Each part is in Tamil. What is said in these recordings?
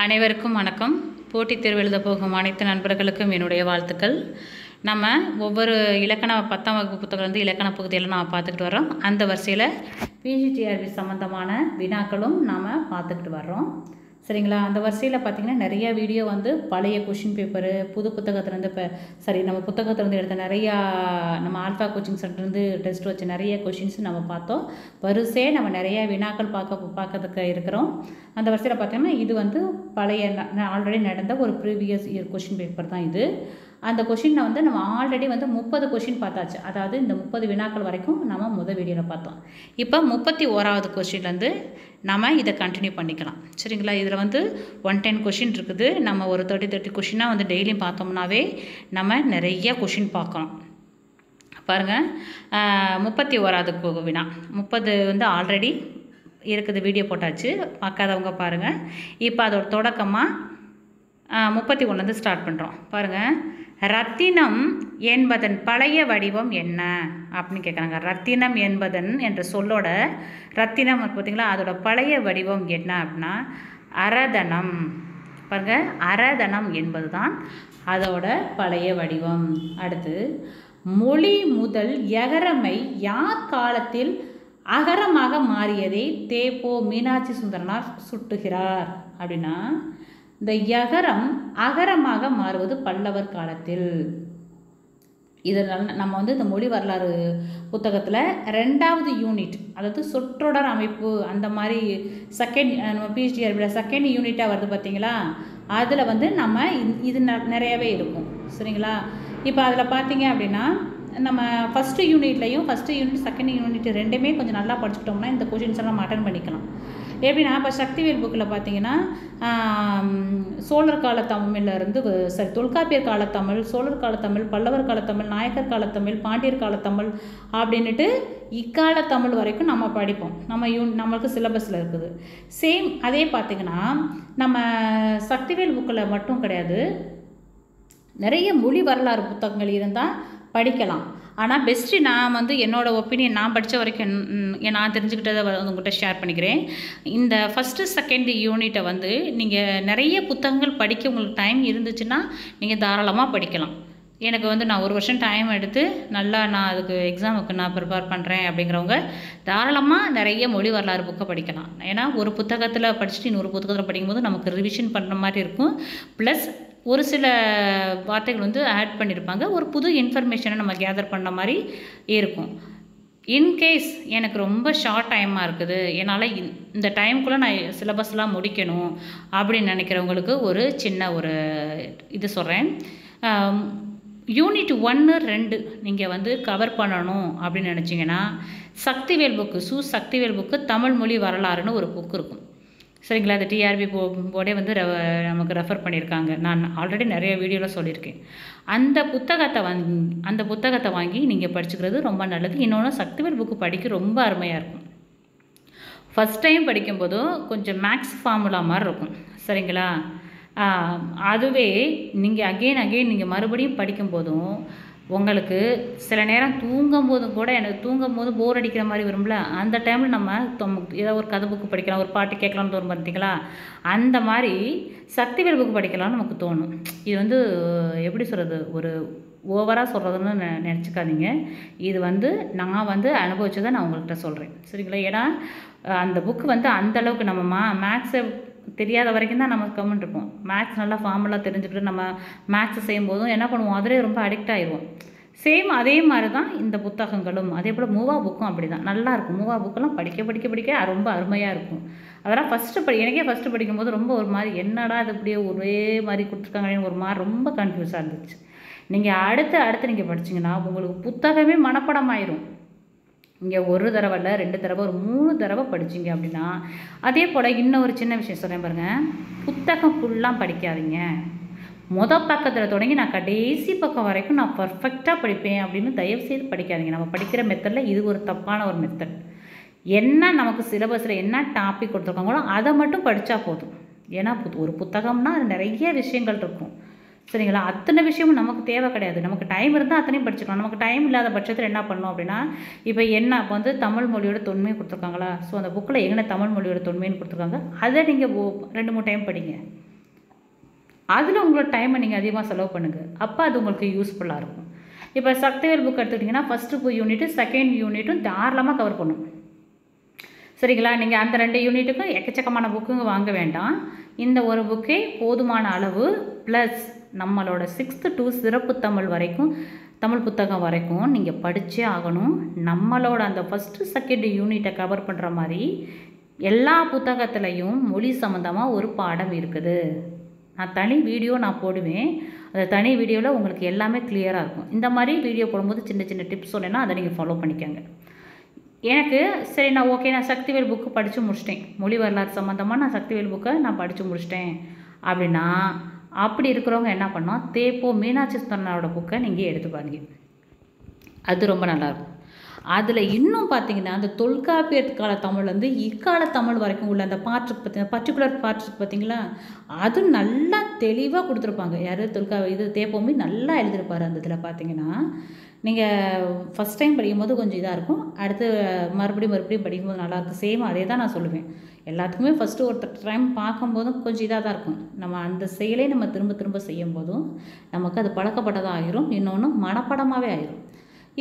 அனைவருக்கும் வணக்கம். போட்டித் தேர்வு எழுத போகும் அனைத்து நண்பர்களுக்கும் என்னுடைய வாழ்த்துக்கள். நம்ம ஒவ்வொரு இலக்கண 10ஆம் வகுப்பு புத்தகம் இலக்கண பகுதியெல்லாம் நாம் பார்த்துக்கிட்டு வரோம். அந்த வரிசையில் பிஜிடிஆர்பி சம்மந்தமான வினாக்களும் நாம் பார்த்துக்கிட்டு வர்றோம். சரிங்களா? அந்த வரிசையில் பார்த்திங்கன்னா நிறையா வீடியோ பழைய கொஷின் பேப்பரு, புது புத்தகத்துலேருந்து நம்ம புத்தகத்துலேருந்து எடுத்த நிறையா நம்ம ஆல்ஃபா கோச்சிங் சென்டர்லேருந்து டெஸ்ட் வச்ச நிறைய கொஷின்ஸ் நம்ம பார்த்தோம். வரிசையே நம்ம நிறையா வினாக்கள் பார்க்கறதுக்கு இருக்கிறோம். அந்த வரிசையில் பார்த்திங்கன்னா இது பழைய ஆல்ரெடி நடந்த ஒரு ப்ரீவியஸ் இயர் கொஷின் பேப்பர் தான் இது. அந்த கொஷினை நம்ம ஆல்ரெடி 30 கொஷின் பார்த்தாச்சு. அதாவது இந்த 30 வினாக்கள் வரைக்கும் நம்ம முதல் வீடியோவில் பார்த்தோம். இப்போ 31வது கொஷின்லேருந்து நம்ம இதை கண்டினியூ பண்ணிக்கலாம். சரிங்களா? இதில் 110 கொஷின் இருக்குது. நம்ம ஒரு 30 கொஷினாக டெய்லியும் பார்த்தோம்னாவே நம்ம நிறைய கொஷின் பார்க்கலாம். பாருங்கள், 31வது வினா 30 ஆல்ரெடி இருக்குது, வீடியோ போட்டாச்சு, பார்க்காதவங்க பாருங்கள். இப்போ அதோட தொடக்கமாக 31 ஸ்டார்ட் பண்ணுறோம். பாருங்கள், ரத்தினம் என்பதன் பழைய வடிவம் என்ன அப்படின்னு கேட்குறாங்க. ரத்தினம் என்பதன் என்ற சொல்லோட ரத்தினம் பார்த்தீங்களா, அதோட பழைய வடிவம் என்ன அப்படின்னா அரதனம். பாருங்கள், அரதனம் என்பது தான் அதோட பழைய வடிவம். அடுத்து, மொழி முதல் எகரமை யார் காலத்தில் அகரமாக மாறியதை தேப்போ மீனாட்சி சுந்தரனார் சுட்டுகிறார் அப்படின்னா, இந்த யகரம் அகரமாக மாறுவது பல்லவர் காலத்தில். இதனால் நம்ம இந்த மொழி வரலாறு புத்தகத்தில் 2வது யூனிட், அதாவது சொற்றொடர் அமைப்பு, அந்த மாதிரி நம்ம பிஹெச்டிஆர்பியில் செகண்ட் யூனிட்டாக வருது பார்த்தீங்களா, அதில் நம்ம இது நிறையவே இருக்கும். சரிங்களா? இப்போ அதில் பார்த்தீங்க அப்படின்னா நம்ம ஃபஸ்ட்டு யூனிட்லையும் செகண்ட் யூனிட் ரெண்டுமே கொஞ்சம் நல்லா படிச்சுக்கிட்டோம்னா இந்த கொஷின்ஸ் எல்லாம் நம்ம அட்டன் பண்ணிக்கலாம். எப்படின்னா, இப்போ சக்திவேல் புக்கில் பார்த்தீங்கன்னா சோழர் கால தமிழ்லேருந்து தொல்காப்பியர் காலத்தமிழ், சோழர் காலத்தமிழ், பல்லவர் காலத்தமிழ், நாயக்கர் காலத்தமிழ், பாண்டியர் காலத்தமிழ் அப்படின்ட்டு இக்கால தமிழ் வரைக்கும் நம்ம படிப்போம். நம்மளுக்கு சிலபஸில் இருக்குது. சேம் அதே பார்த்திங்கன்னா நம்ம சக்திவேல் புக்கில் மட்டும் கிடையாது, நிறைய மொழி வரலாறு புத்தகங்கள் இருந்தால் படிக்கலாம். ஆனால் பெஸ்ட்டு நான் என்னோடய ஒப்பீனியன், நான் படித்த வரைக்கும் நான் தெரிஞ்சுக்கிட்டதை உங்கள்கிட்ட ஷேர் பண்ணிக்கிறேன். இந்த ஃபஸ்ட்டு செகண்ட் யூனிட்டை நீங்கள் நிறைய புத்தகங்கள் படிக்க உங்களுக்கு டைம் இருந்துச்சுன்னா நீங்கள் தாராளமாக படிக்கலாம். எனக்கு நான் 1 வருஷம் டைம் எடுத்து நல்லா நான் அதுக்கு எக்ஸாமுக்கு நான் ப்ரிப்பேர் பண்ணுறேன் அப்படிங்கிறவங்க தாராளமாக நிறைய மொழி வரலாறு புக்கை படிக்கலாம். ஏன்னா ஒரு புத்தகத்தில் படிச்சுட்டு இன்னொரு புத்தகத்தில் படிக்கும்போது நமக்கு ரிவிஷன் பண்ணுற மாதிரி இருக்கும். ப்ளஸ் ஒரு சில வார்த்தைகள் ஆட் பண்ணியிருப்பாங்க, ஒரு புது இன்ஃபர்மேஷனை நம்ம கேதர் பண்ண மாதிரி இருக்கும். இன்கேஸ் எனக்கு ரொம்ப ஷார்ட் டைமாக இருக்குது, என்னால் இந்த டைமுக்குள்ளே நான் சிலபஸ்லாம் முடிக்கணும் அப்படின்னு நினைக்கிறவங்களுக்கு ஒரு சின்ன இது சொல்கிறேன். யூனிட் 1, 2 நீங்கள் கவர் பண்ணணும் அப்படின்னு நினச்சிங்கன்னா சக்திவேல் புக்கு, சக்திவேல் புக்கு தமிழ் மொழி வரலாறுன்னு ஒரு புக்கு இருக்கும். சரிங்களா? அது டிஆர்பி போர்டே நமக்கு ரெஃபர் பண்ணியிருக்காங்க. நான் ஆல்ரெடி நிறைய வீடியோவில் சொல்லியிருக்கேன். அந்த புத்தகத்தை வாங்கி நீங்கள் படிச்சுக்கிறது ரொம்ப நல்லது. இன்னொன்று, சக்திவேல் புக்கு படிக்க ரொம்ப அருமையாக இருக்கும். ஃபஸ்ட் டைம் படிக்கும்போதும் கொஞ்சம் மேக்ஸ் ஃபார்முலா மாதிரி இருக்கும். சரிங்களா? அதுவே நீங்கள் அகெயின் நீங்கள் மறுபடியும் படிக்கும்போதும் உங்களுக்கு சில நேரம் தூங்கும்போதும் கூட, எனக்கு தூங்கும்போது போர் அடிக்கிற மாதிரி வரும்ல, அந்த டைமில் நம்ம ஏதாவது ஒரு கதை புக்கு படிக்கலாம், ஒரு பாட்டு கேட்கலாம்னு தோணும் பார்த்தீங்களா, அந்த மாதிரி சக்திவேல் புக்கு படிக்கலாம்னு நமக்கு தோணும். இது எப்படி சொல்கிறது, ஒரு ஓவராக சொல்கிறதுன்னு நினச்சிக்காதீங்க. இது நான் அனுபவிச்சதை நான் உங்கள்கிட்ட சொல்கிறேன். சரிங்களா? ஏன்னா அந்த புக்கு அந்தளவுக்கு நம்ம மேக்ஸை தெரியாத வரைக்கும் தான் நம்ம கம்முன்னு இருப்போம். மேக்ஸ் நல்லா ஃபார்முலா தெரிஞ்சுக்கிட்டு நம்ம மேக்ஸை செய்யும்போதும் என்ன பண்ணுவோம், அதிலே ரொம்ப அடிக்ட் ஆகிடுவோம். சேம் அதே மாதிரி தான் இந்த புத்தகங்களும். அதே போல் மூவா புக்கும் அப்படி தான் நல்லாயிருக்கும். மூவா புக்கெல்லாம் படிக்க ரொம்ப அருமையாக இருக்கும். அதெல்லாம் எனக்கே ஃபஸ்ட்டு படிக்கும்போது ரொம்ப ஒரு மாதிரி, என்னடா இது இப்படியே ஒரே மாதிரி கொடுத்துருக்காங்கன்னு ஒரு மாதிரி ரொம்ப கன்ஃபியூஸாக இருந்துச்சு. நீங்கள் அடுத்து நீங்கள் படிச்சிங்கன்னா உங்களுக்கு புத்தகமே மனப்படம் ஆயிரும். இங்கே 1 தடவை இல்லை, 2 தடவை, ஒரு 3 தடவை படிச்சிங்க அப்படின்னா. அதே போல் இன்னும் ஒரு சின்ன விஷயம் சொல்கிறேன் பாருங்கள், புத்தகம் ஃபுல்லாக படிக்காதீங்க. பக்கத்தில் தொடங்கி நான் கடைசி பக்கம் வரைக்கும் நான் பர்ஃபெக்டாக படிப்பேன் அப்படின்னு தயவுசெய்து படிக்காதீங்க. நம்ம படிக்கிற மெத்தடில் இது ஒரு தப்பான ஒரு மெத்தட். என்ன நமக்கு சிலபஸில் என்ன டாபிக் கொடுத்துருக்காங்களோ அதை மட்டும் படித்தா போதும். ஏன்னா ஒரு புத்தகம்னா அது நிறைய விஷயங்கள் இருக்கும். சரிங்களா? அத்தனை விஷயமும் நமக்கு தேவை கிடையாது. நமக்கு டைம் இருந்தால் அத்தனையும் படிச்சுக்கலாம். நமக்கு டைம் இல்லாத பட்சத்தில் என்ன பண்ணணும் அப்படின்னா, இப்போ தமிழ் மொழியோட தொன்மை கொடுத்துருக்காங்களா, ஸோ அந்த புக்கில் எங்கே தமிழ் மொழியோட தொன்மைன்னு கொடுத்துருக்காங்க, அதை நீங்கள் 2-3 டைம் படிங்க. அதில் உங்களோட டைமை நீங்கள் அதிகமாக செலவு பண்ணுங்கள். அப்போ அது உங்களுக்கு யூஸ்ஃபுல்லாக இருக்கும். இப்போ சக்திவேல் புக் எடுத்துக்கிட்டிங்கன்னா ஃபஸ்ட்டு யூனிட்டு செகண்ட் யூனிட்டும் தாராளமாக கவர் பண்ணும். சரிங்களா? நீங்கள் அந்த 2 யூனிட்டுக்கும் எக்கச்சக்கமான புக்குங்க வாங்க வேண்டாம். இந்த ஒரு புக்கே போதுமான அளவு. ப்ளஸ் நம்மளோட 6th to சிறப்பு தமிழ் வரைக்கும், தமிழ் புத்தகம் வரைக்கும் நீங்கள் படித்தே ஆகணும். நம்மளோட அந்த ஃபஸ்ட்டு செகண்ட் யூனிட்டை கவர் பண்ணுற மாதிரி எல்லா புத்தகத்துலேயும் மொழி சம்மந்தமாக ஒரு பாடம் இருக்குது. நான் தனி வீடியோ நான் போடுவேன். அந்த தனி வீடியோவில் உங்களுக்கு எல்லாமே கிளியராக இருக்கும். இந்த மாதிரி வீடியோ போடும்போது சின்ன சின்ன டிப்ஸ் சொன்னேன்னா அதை நீங்கள் ஃபாலோ பண்ணிக்கோங்க. எனக்கு சரி நான் ஓகே நான் சக்திவேல் புக்கு படித்து முடிச்சிட்டேன், மொழி வரலாறு சம்மந்தமாக நான் சக்திவேல் புக்கை நான் படித்து முடிச்சிட்டேன் அப்படின்னா, அப்படி இருக்கிறவங்க என்ன பண்ணோம், தேப்போ மீனாட்சி சுந்தரனாரோட புக்கை நீங்கள் எடுத்து பாருங்க. அது ரொம்ப நல்லாயிருக்கும். அதில் இன்னும் பார்த்தீங்கன்னா அந்த தொல்காப்பியத்து கால தமிழ்லேருந்து இக்கால தமிழ் வரைக்கும் உள்ள அந்த பார்ட்ஸுக்கு பார்த்தீங்கன்னா பர்டிகுலர் பார்ட்ஸுக்கு பார்த்தீங்களா, அது நல்லா தெளிவாக கொடுத்துருப்பாங்க. யார் இது தேப்போமி நல்லா எழுதியிருப்பார். அந்த இதில் பார்த்தீங்கன்னா நீங்கள் ஃபஸ்ட் டைம் படிக்கும்போது கொஞ்சம் இதாக இருக்கும், அடுத்து மறுபடியும் படிக்கும்போது நல்லாயிருக்கும். சேம் அதே தான் நான் சொல்லுவேன். எல்லாத்துக்குமே ஃபஸ்ட்டு ஒரு டைம் பார்க்கும்போதும் கொஞ்சம் இதாக தான் இருக்கும். நம்ம அந்த செயலை நம்ம திரும்ப திரும்ப செய்யும் போதும் நமக்கு அது பழக்கப்பட்டதாக ஆகிரும். இன்னொன்று மனப்படமாகவே ஆயிரும்.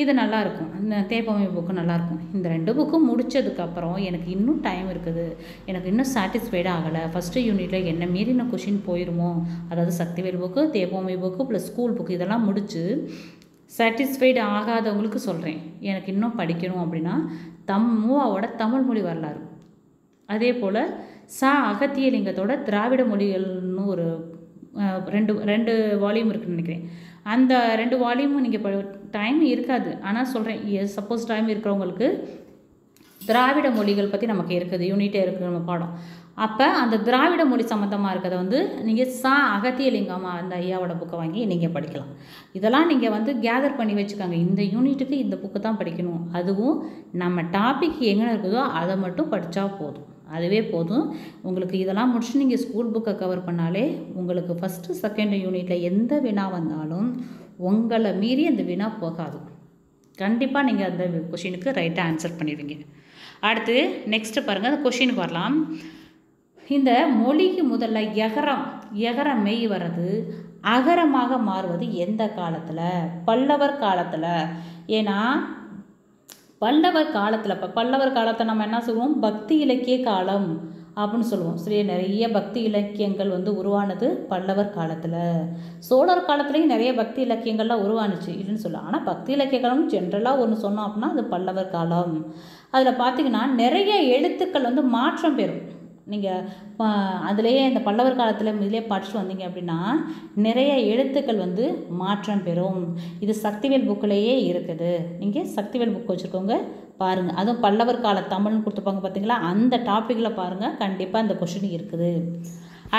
இது நல்லாயிருக்கும். இந்த தேப்போமி புக்கு நல்லாயிருக்கும். இந்த 2 புக்கும் முடித்ததுக்கப்புறம் எனக்கு இன்னும் டைம் இருக்குது, எனக்கு இன்னும் சாட்டிஸ்ஃபைடாக ஆகலை, ஃபஸ்ட்டு யூனிட்டில் என்ன மீறின கொஷின் போயிருமோ, அதாவது சக்திவேல் புக்கு, தேப்போமி புக்கு ப்ளஸ் ஸ்கூல் புக்கு இதெல்லாம் முடித்து சாட்டிஸ்ஃபைடு ஆகாதவங்களுக்கு சொல்கிறேன், எனக்கு இன்னும் படிக்கணும் அப்படின்னா மூவாவோட தமிழ் மொழி வரலாறு, அதே போல் அகத்தியலிங்கத்தோட திராவிட மொழிகள்னு ஒரு 2 வால்யூம் இருக்குதுன்னு நினைக்கிறேன். அந்த 2 வால்யூமும் நீங்கள் டைம் இருக்காது, ஆனால் சொல்கிறேன் சப்போஸ் டைம் இருக்கிறவங்களுக்கு திராவிட மொழிகள் பற்றி நமக்கு இருக்குது, யூனிட்டே இருக்குது நம்ம பாடம். அப்போ அந்த திராவிட மொழி சம்மந்தமாக இருக்கிறத வந்து நீங்கள் அகத்தியலிங்கம் அந்த ஐயாவோட புக்கை வாங்கி நீங்கள் படிக்கலாம். இதெல்லாம் நீங்கள் கேதர் பண்ணி வச்சுக்கோங்க. இந்த யூனிட்டுக்கு இந்த புக்கு தான் படிக்கணும், அதுவும் நம்ம டாபிக் எங்கே இருக்குதோ அதை மட்டும் படித்தா போதும், அதுவே போதும் உங்களுக்கு. இதெல்லாம் முடிச்சு நீங்கள் ஸ்கூல் புக்கை கவர் பண்ணாலே உங்களுக்கு ஃபஸ்ட்டு செகண்ட் யூனிட்டில் எந்த வினா வந்தாலும் உங்களை மீறி அந்த வினா போகாது. கண்டிப்பாக நீங்கள் அந்த கொஷினுக்கு ரைட்டாக ஆன்சர் பண்ணிடுவீங்க. அடுத்து நெக்ஸ்ட்டு பாருங்கள், அந்த கொஷினுக்கு வரலாம். இந்த மொழிக்கு முதல்ல எகர மெய் வர்றது அகரமாக மாறுவது எந்த காலத்தில்? பல்லவர் காலத்தில். ஏன்னா பல்லவர் காலத்தில், இப்போ பல்லவர் காலத்தை நம்ம என்ன சொல்லுவோம், பக்தி இலக்கிய காலம் அப்படின்னு சொல்லுவோம். சரி, நிறைய பக்தி இலக்கியங்கள் உருவானது பல்லவர் காலத்தில். சோழர் காலத்துலேயும் நிறைய பக்தி இலக்கியங்கள்லாம் உருவானுச்சு இல்லைன்னு சொல்லலாம். ஆனால் பக்தி இலக்கிய காலம் ஜென்ரலாக ஒன்று சொன்னோம் அப்படின்னா அது பல்லவர் காலம். அதில் பார்த்திங்கன்னா நிறைய எழுத்துக்கள் மாற்றம் பெறும். நீங்கள் அதுலேயே இந்த பல்லவர் காலத்தில் இதிலே படிச்சுட்டு வந்தீங்க அப்படின்னா நிறைய எழுத்துக்கள் மாற்றம் பெறும். இது சக்திவேல் புக்கிலேயே இருக்குது. நீங்கள் சக்திவேல் புக் வச்சுருக்கோங்க பாருங்கள், அதுவும் பல்லவர் கால தமிழ்னு கொடுத்துருப்பாங்க பார்த்தீங்களா, அந்த டாப்பிக்கில் பாருங்கள், கண்டிப்பாக இந்த கொஷின் இருக்குது.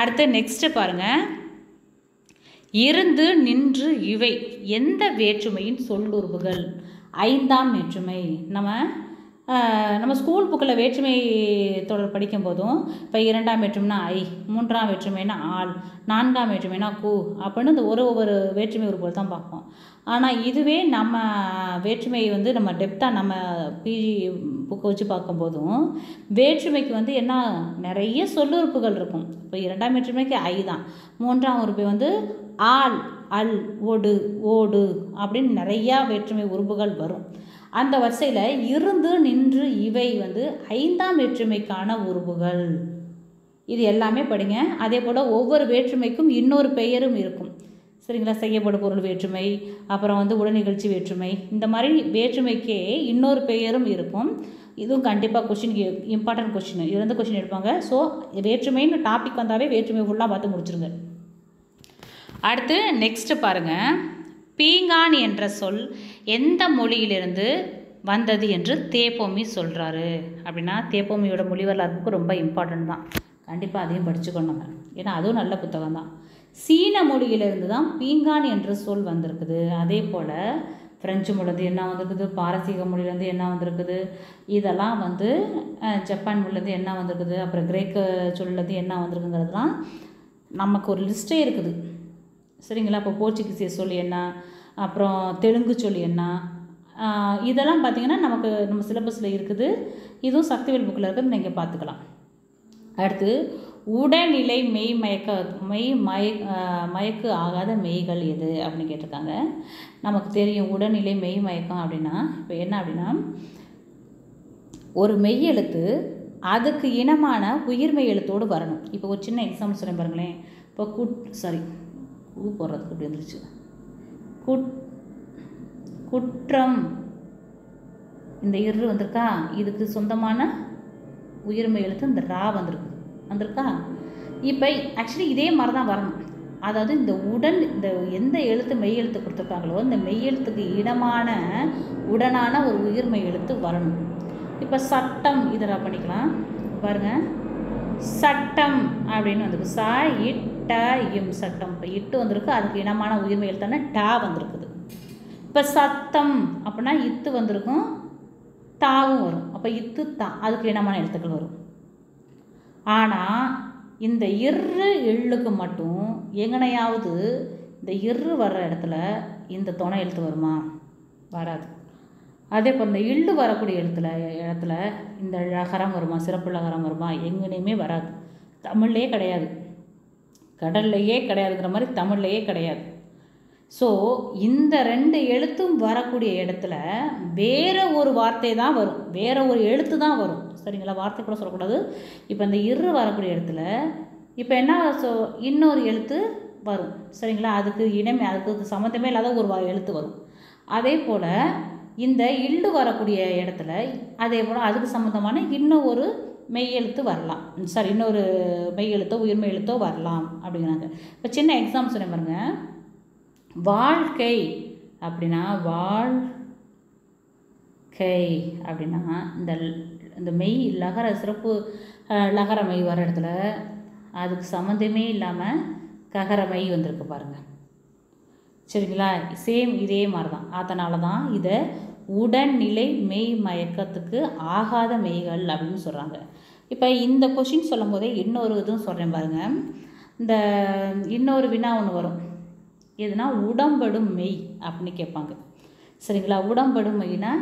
அடுத்து நெக்ஸ்ட்டு பாருங்கள், இருந்து நின்று இவை எந்த வேற்றுமையின் சொல்லுறுப்புகள்? 5ஆம் வேற்றுமை. நம்ம ஸ்கூல் புக்கில் வேற்றுமை தொடர் படிக்கும்போதும் இப்போ 2ஆம் வேற்றுமைனா ஐ, 3ஆம் வேற்றுமைனா ஆள், 4ஆம் வேற்றுமைனா கூ அப்படின்னு இந்த ஒவ்வொரு வேற்றுமை உறுப்புகள் தான் பார்ப்போம். ஆனால் இதுவே நம்ம வேற்றுமை நம்ம டெப்த்தாக நம்ம பிஜி புக்கை வச்சு பார்க்கும்போதும் வேற்றுமைக்கு என்ன நிறைய சொல்லுறுப்புகள் இருக்கும். இப்போ 2ஆம் வேற்றுமைக்கு ஐ தான், 3ஆம் உறுப்பு ஆள், அல், ஒடு, ஓடு அப்படின்னு நிறையா வேற்றுமை உறுப்புகள் வரும். அந்த வரிசையில் இருந்து நின்று இவை 5ஆம் வேற்றுமைக்கான உறுப்புகள். இது எல்லாமே படிங்க. அதே போல் ஒவ்வொரு வேற்றுமைக்கும் இன்னொரு பெயரும் இருக்கும். சரிங்களா? செய்யப்படும் பொருள் வேற்றுமை, அப்புறம் உடனிகழ்ச்சி வேற்றுமை, இந்த மாதிரி வேற்றுமைக்கே இன்னொரு பெயரும் இருக்கும். இதுவும் கண்டிப்பாக கொஷின் இம்பார்ட்டன்ட் கொஷின், இது கொஷின் எடுப்பாங்க. ஸோ வேற்றுமைன்னு டாபிக் வந்தாவே வேற்றுமை ஃபுல்லாக பார்த்து முடிச்சுருங்க. அடுத்து நெக்ஸ்ட்டு பாருங்கள், பீங்கான் என்ற சொல் எந்த மொழியிலிருந்து வந்தது என்று தேப்போமி சொல்கிறாரு அப்படின்னா, தேப்போமியோட மொழி வரலாறுக்கு ரொம்ப இம்பார்ட்டன்ட் தான், கண்டிப்பாக அதையும் படிச்சுக்கணும் நம்ம, ஏன்னா அதுவும் நல்ல புத்தகம் தான். சீன மொழியிலிருந்து தான் பீங்கான் என்ற சொல் வந்திருக்குது. அதே போல் ஃப்ரெஞ்சு மொழிலேருந்து என்ன வந்திருக்குது, பாரசீக மொழியிலேருந்து என்ன வந்திருக்குது, இதெல்லாம் ஜப்பான் மொழிலேருந்து என்ன வந்திருக்குது, அப்புறம் கிரேக்க சொல்லேருந்து என்ன வந்திருக்குங்கிறதுலாம் நமக்கு ஒரு லிஸ்ட்டே இருக்குது. சரிங்களா? இப்போ போர்ச்சுகீசிய சொல் என்ன, அப்புறம் தெலுங்கு சொல் என்ன, இதெல்லாம் பார்த்திங்கன்னா நம்ம சிலபஸில் இருக்குது. இதுவும் சக்திவேல் புக்கில் இருக்கிறது நீங்கள் பார்த்துக்கலாம். அடுத்து உடல்நிலை மயக்கு ஆகாத மெய்கள் எது அப்படின்னு கேட்டிருக்காங்க. நமக்கு தெரியும் உடல்நிலை மெய் மயக்கம் அப்படின்னா இப்போ என்ன அப்படின்னா, ஒரு மெய்யெழுத்து அதுக்கு இனமான உயிர்மெய் எழுத்தோடு வரணும். இப்போ ஒரு சின்ன எக்ஸாம்பிள் சொல்ல பாருங்களேன். இப்போ போடுறதுக்கு இப்படி வந்துருச்சு. குற்றம், இந்த இரு வந்திருக்கா, இதுக்கு சொந்தமான உயிர்மெய் எழுத்து இந்த ரா வந்திருக்கா. இப்போ ஆக்சுவலி இதே மாதிரி தான் வரணும். அதாவது இந்த எந்த எழுத்து மெய் எழுத்து கொடுத்துருக்காங்களோ இந்த மெய் எழுத்துக்கு உடனான ஒரு உயிர்மெய் எழுத்து வரணும். இப்போ சட்டம் இதை பண்ணிக்கலாம் பாருங்கள். சட்டம் அப்படின்னு வந்திருக்கு. ச இட்ட இம் சட்டம். இப்போ இட்டு வந்திருக்கு, அதுக்கு இனமான உயிர்மெய் எழுத்தான டா வந்திருக்குது. இப்போ சத்தம் அப்படின்னா இத்து வந்திருக்கும், தாவும் வரும். அப்போ இத்து தா அதுக்கு இனமான எழுத்துக்கள் வரும். ஆனால் இந்த இரு எள்ளுக்கு மட்டும் எங்கனையாவது இந்த இரு வர்ற இடத்துல இந்த துணை எழுத்து வருமா? வராது. அதே போல் இந்த இள்ளு வரக்கூடிய இடத்துல இந்த ழகரம் வருமா, சிறப்பு ழகரம் வருமா? எங்கேயுமே வராது. தமிழ்லேயே கிடையாது, கடல்லையே கிடையாதுங்கிற மாதிரி தமிழ்லையே கிடையாது. ஸோ இந்த 2 எழுத்தும் வரக்கூடிய இடத்துல வேறு ஒரு வார்த்தை தான் வரும், வேறு ஒரு எழுத்து தான் வரும். சரிங்களா? வார்த்தை கூட சொல்லக்கூடாது. இப்போ இந்த இரு வரக்கூடிய இடத்துல இப்போ என்ன இன்னொரு எழுத்து வரும். சரிங்களா? அதுக்கு சம்மந்தமே இல்லாத ஒரு எழுத்து வரும். அதே போல் இந்த இள்ளு வரக்கூடிய இடத்துல அதே போல் அதுக்கு சம்மந்தமான இன்னும் ஒரு மெய் எழுத்து வரலாம். இன்னொரு மெய் எழுத்தோ உயிர்மெய் எழுத்தோ வரலாம் அப்படிங்கிறாங்க. இப்போ சின்ன எக்ஸாம்பிள் சொன்ன பாருங்க. வாழ்க்கை அப்படின்னா இந்த மெய் லகர சிறப்பு லகர மெய் வர இடத்துல அதுக்கு சம்மந்தமே இல்லாமல் ககர மெய் வந்திருக்கு பாருங்கள். சரிங்களா? சேம் இதே மாதிரி தான். அதனால தான் இதை உடல்நிலை மெய் மயக்கத்துக்கு ஆகாத மெய்கள் அப்படின்னு சொல்கிறாங்க. இப்போ இந்த கொஷின் சொல்லும் போதே இன்னொரு இதுவும் சொல்கிறேன் பாருங்கள். இந்த இன்னொரு வினா ஒன்று வரும். எதுனா உடம்படும் மெய் அப்படின்னு கேட்பாங்க. சரிங்களா? உடம்படும் மெய்னா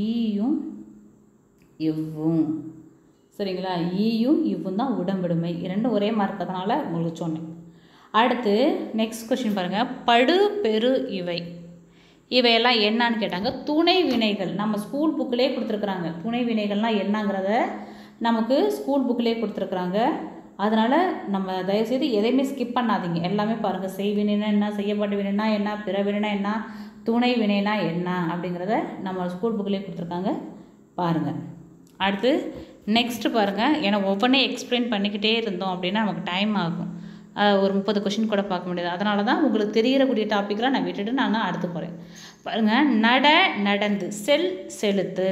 ஈயும் இவ்வும். சரிங்களா? ஈயும் இவ்வும் தான் உடம்படுமை. இரண்டும் ஒரே மாதிரி இருக்கிறதுனால உங்களுக்கு சொன்னேன். அடுத்து நெக்ஸ்ட் கொஸ்டின் பாருங்கள். படு பெரு இவையெல்லாம் என்னன்னு கேட்டாங்க. துணை வினைகள் நம்ம ஸ்கூல் புக்கிலே கொடுத்துருக்குறாங்க. துணை வினைகள்லாம் என்னங்கிறத நமக்கு ஸ்கூல் புக்கிலே கொடுத்துருக்குறாங்க. அதனால் நம்ம தயவுசெய்து எதையுமே ஸ்கிப் பண்ணாதீங்க, எல்லாமே பாருங்கள். செய்வினைனா என்ன, செய்யப்பட்ட வினைனா என்ன, பிற வினைனா என்ன, துணை வினைனா என்ன அப்படிங்கிறத நம்ம ஸ்கூல் புக்கிலே கொடுத்துருக்காங்க, பாருங்கள். அடுத்து நெக்ஸ்ட்டு பாருங்கள். ஏன்னா ஒவ்வொன்றே எக்ஸ்பிளைன் பண்ணிக்கிட்டே இருந்தோம் அப்படின்னா நமக்கு டைம் ஆகும். ஒரு 30 கொஷின் கூட பார்க்க முடியாது. அதனால தான் உங்களுக்கு தெரியக்கூடிய டாப்பிக்கெலாம் நான் விட்டுட்டு நான் அடுத்து போகிறேன். பாருங்கள். நடந்து, செலுத்து